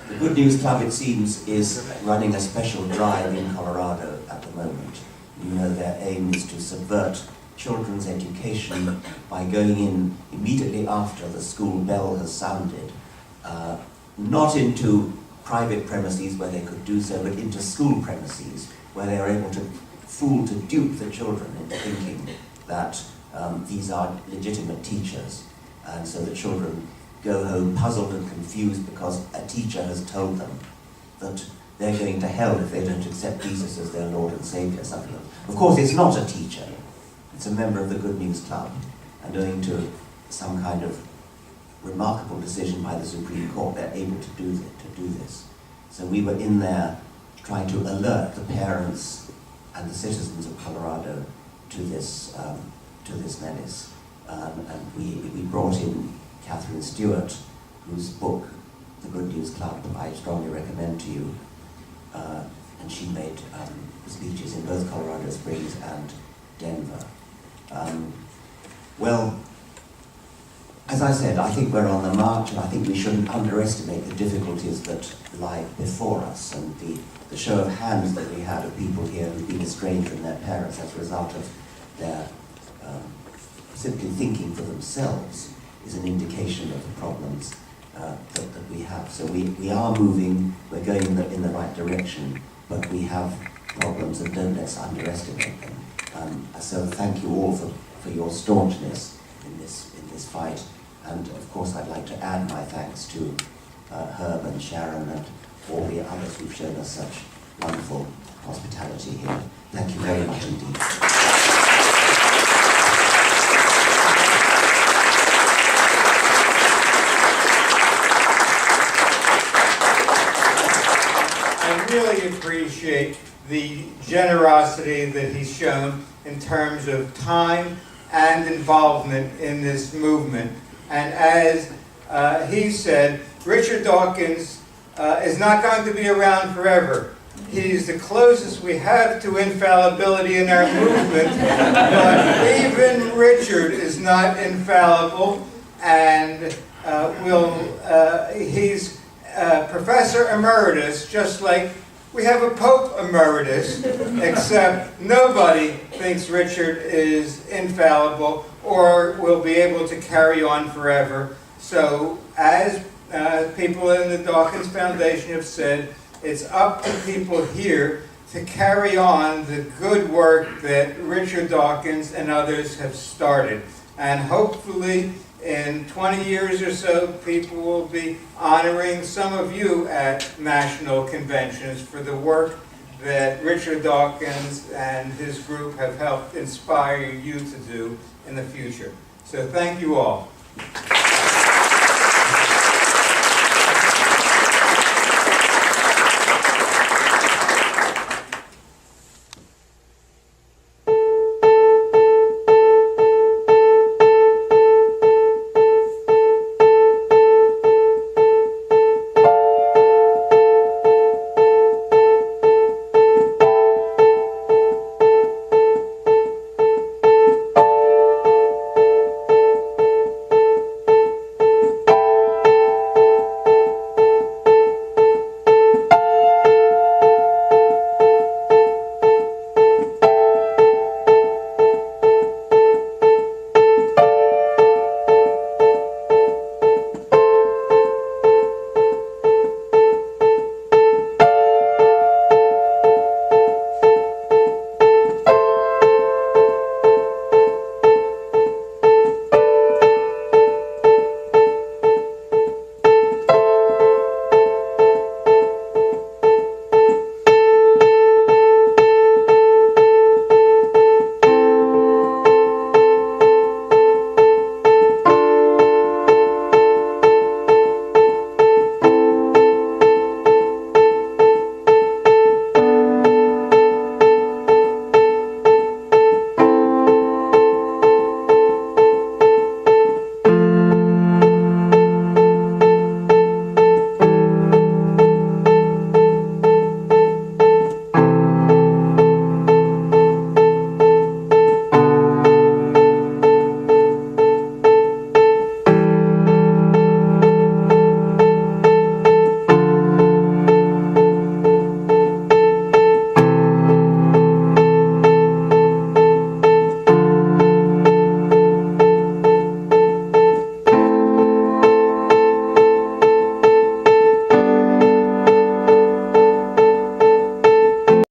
The Good News Club, it seems, is running a special drive in Colorado at the moment. You know, their aim is to subvert children's education by going in immediately after the school bell has sounded, not into private premises where they could do so, but into school premises where they are able to dupe the children into thinking that these are legitimate teachers. And so the children go home puzzled and confused because a teacher has told them that they're going to hell if they don't accept Jesus as their Lord and Saviour. Something like that. Of course, it's not a teacher. It's a member of the Good News Club. And owing to some kind of remarkable decision by the Supreme Court, they're able to do this. So we were in there trying to alert the parents and the citizens of Colorado to this menace. And we brought in Catherine Stewart, whose book, The Good News Club, I strongly recommend to you. And she made speeches in both Colorado Springs and Denver. Well, as I said, I think we're on the march, and I think we shouldn't underestimate the difficulties that lie before us, and the show of hands that we had of people here who've been estranged from their parents as a result of their simply thinking for themselves is an indication of the problems that we have. So we are moving, we're going in the right direction, but we have problems, and don't let's underestimate them. So thank you all for your staunchness in this fight. And of course I'd like to add my thanks to Herb and Sharon and all the others who've shown us such wonderful hospitality here. Thank you very much indeed. I really appreciate the generosity that he's shown in terms of time and involvement in this movement. And as he said, Richard Dawkins is not going to be around forever. He's the closest we have to infallibility in our movement, but even Richard is not infallible, and he's Professor Emeritus, just like we have a Pope Emeritus, except nobody thinks Richard is infallible or will be able to carry on forever. So as people in the Dawkins Foundation have said, it's up to people here to carry on the good work that Richard Dawkins and others have started. And hopefully in 20 years or so, people will be honoring some of you at national conventions for the work that Richard Dawkins and his group have helped inspire you to do in the future. So thank you all.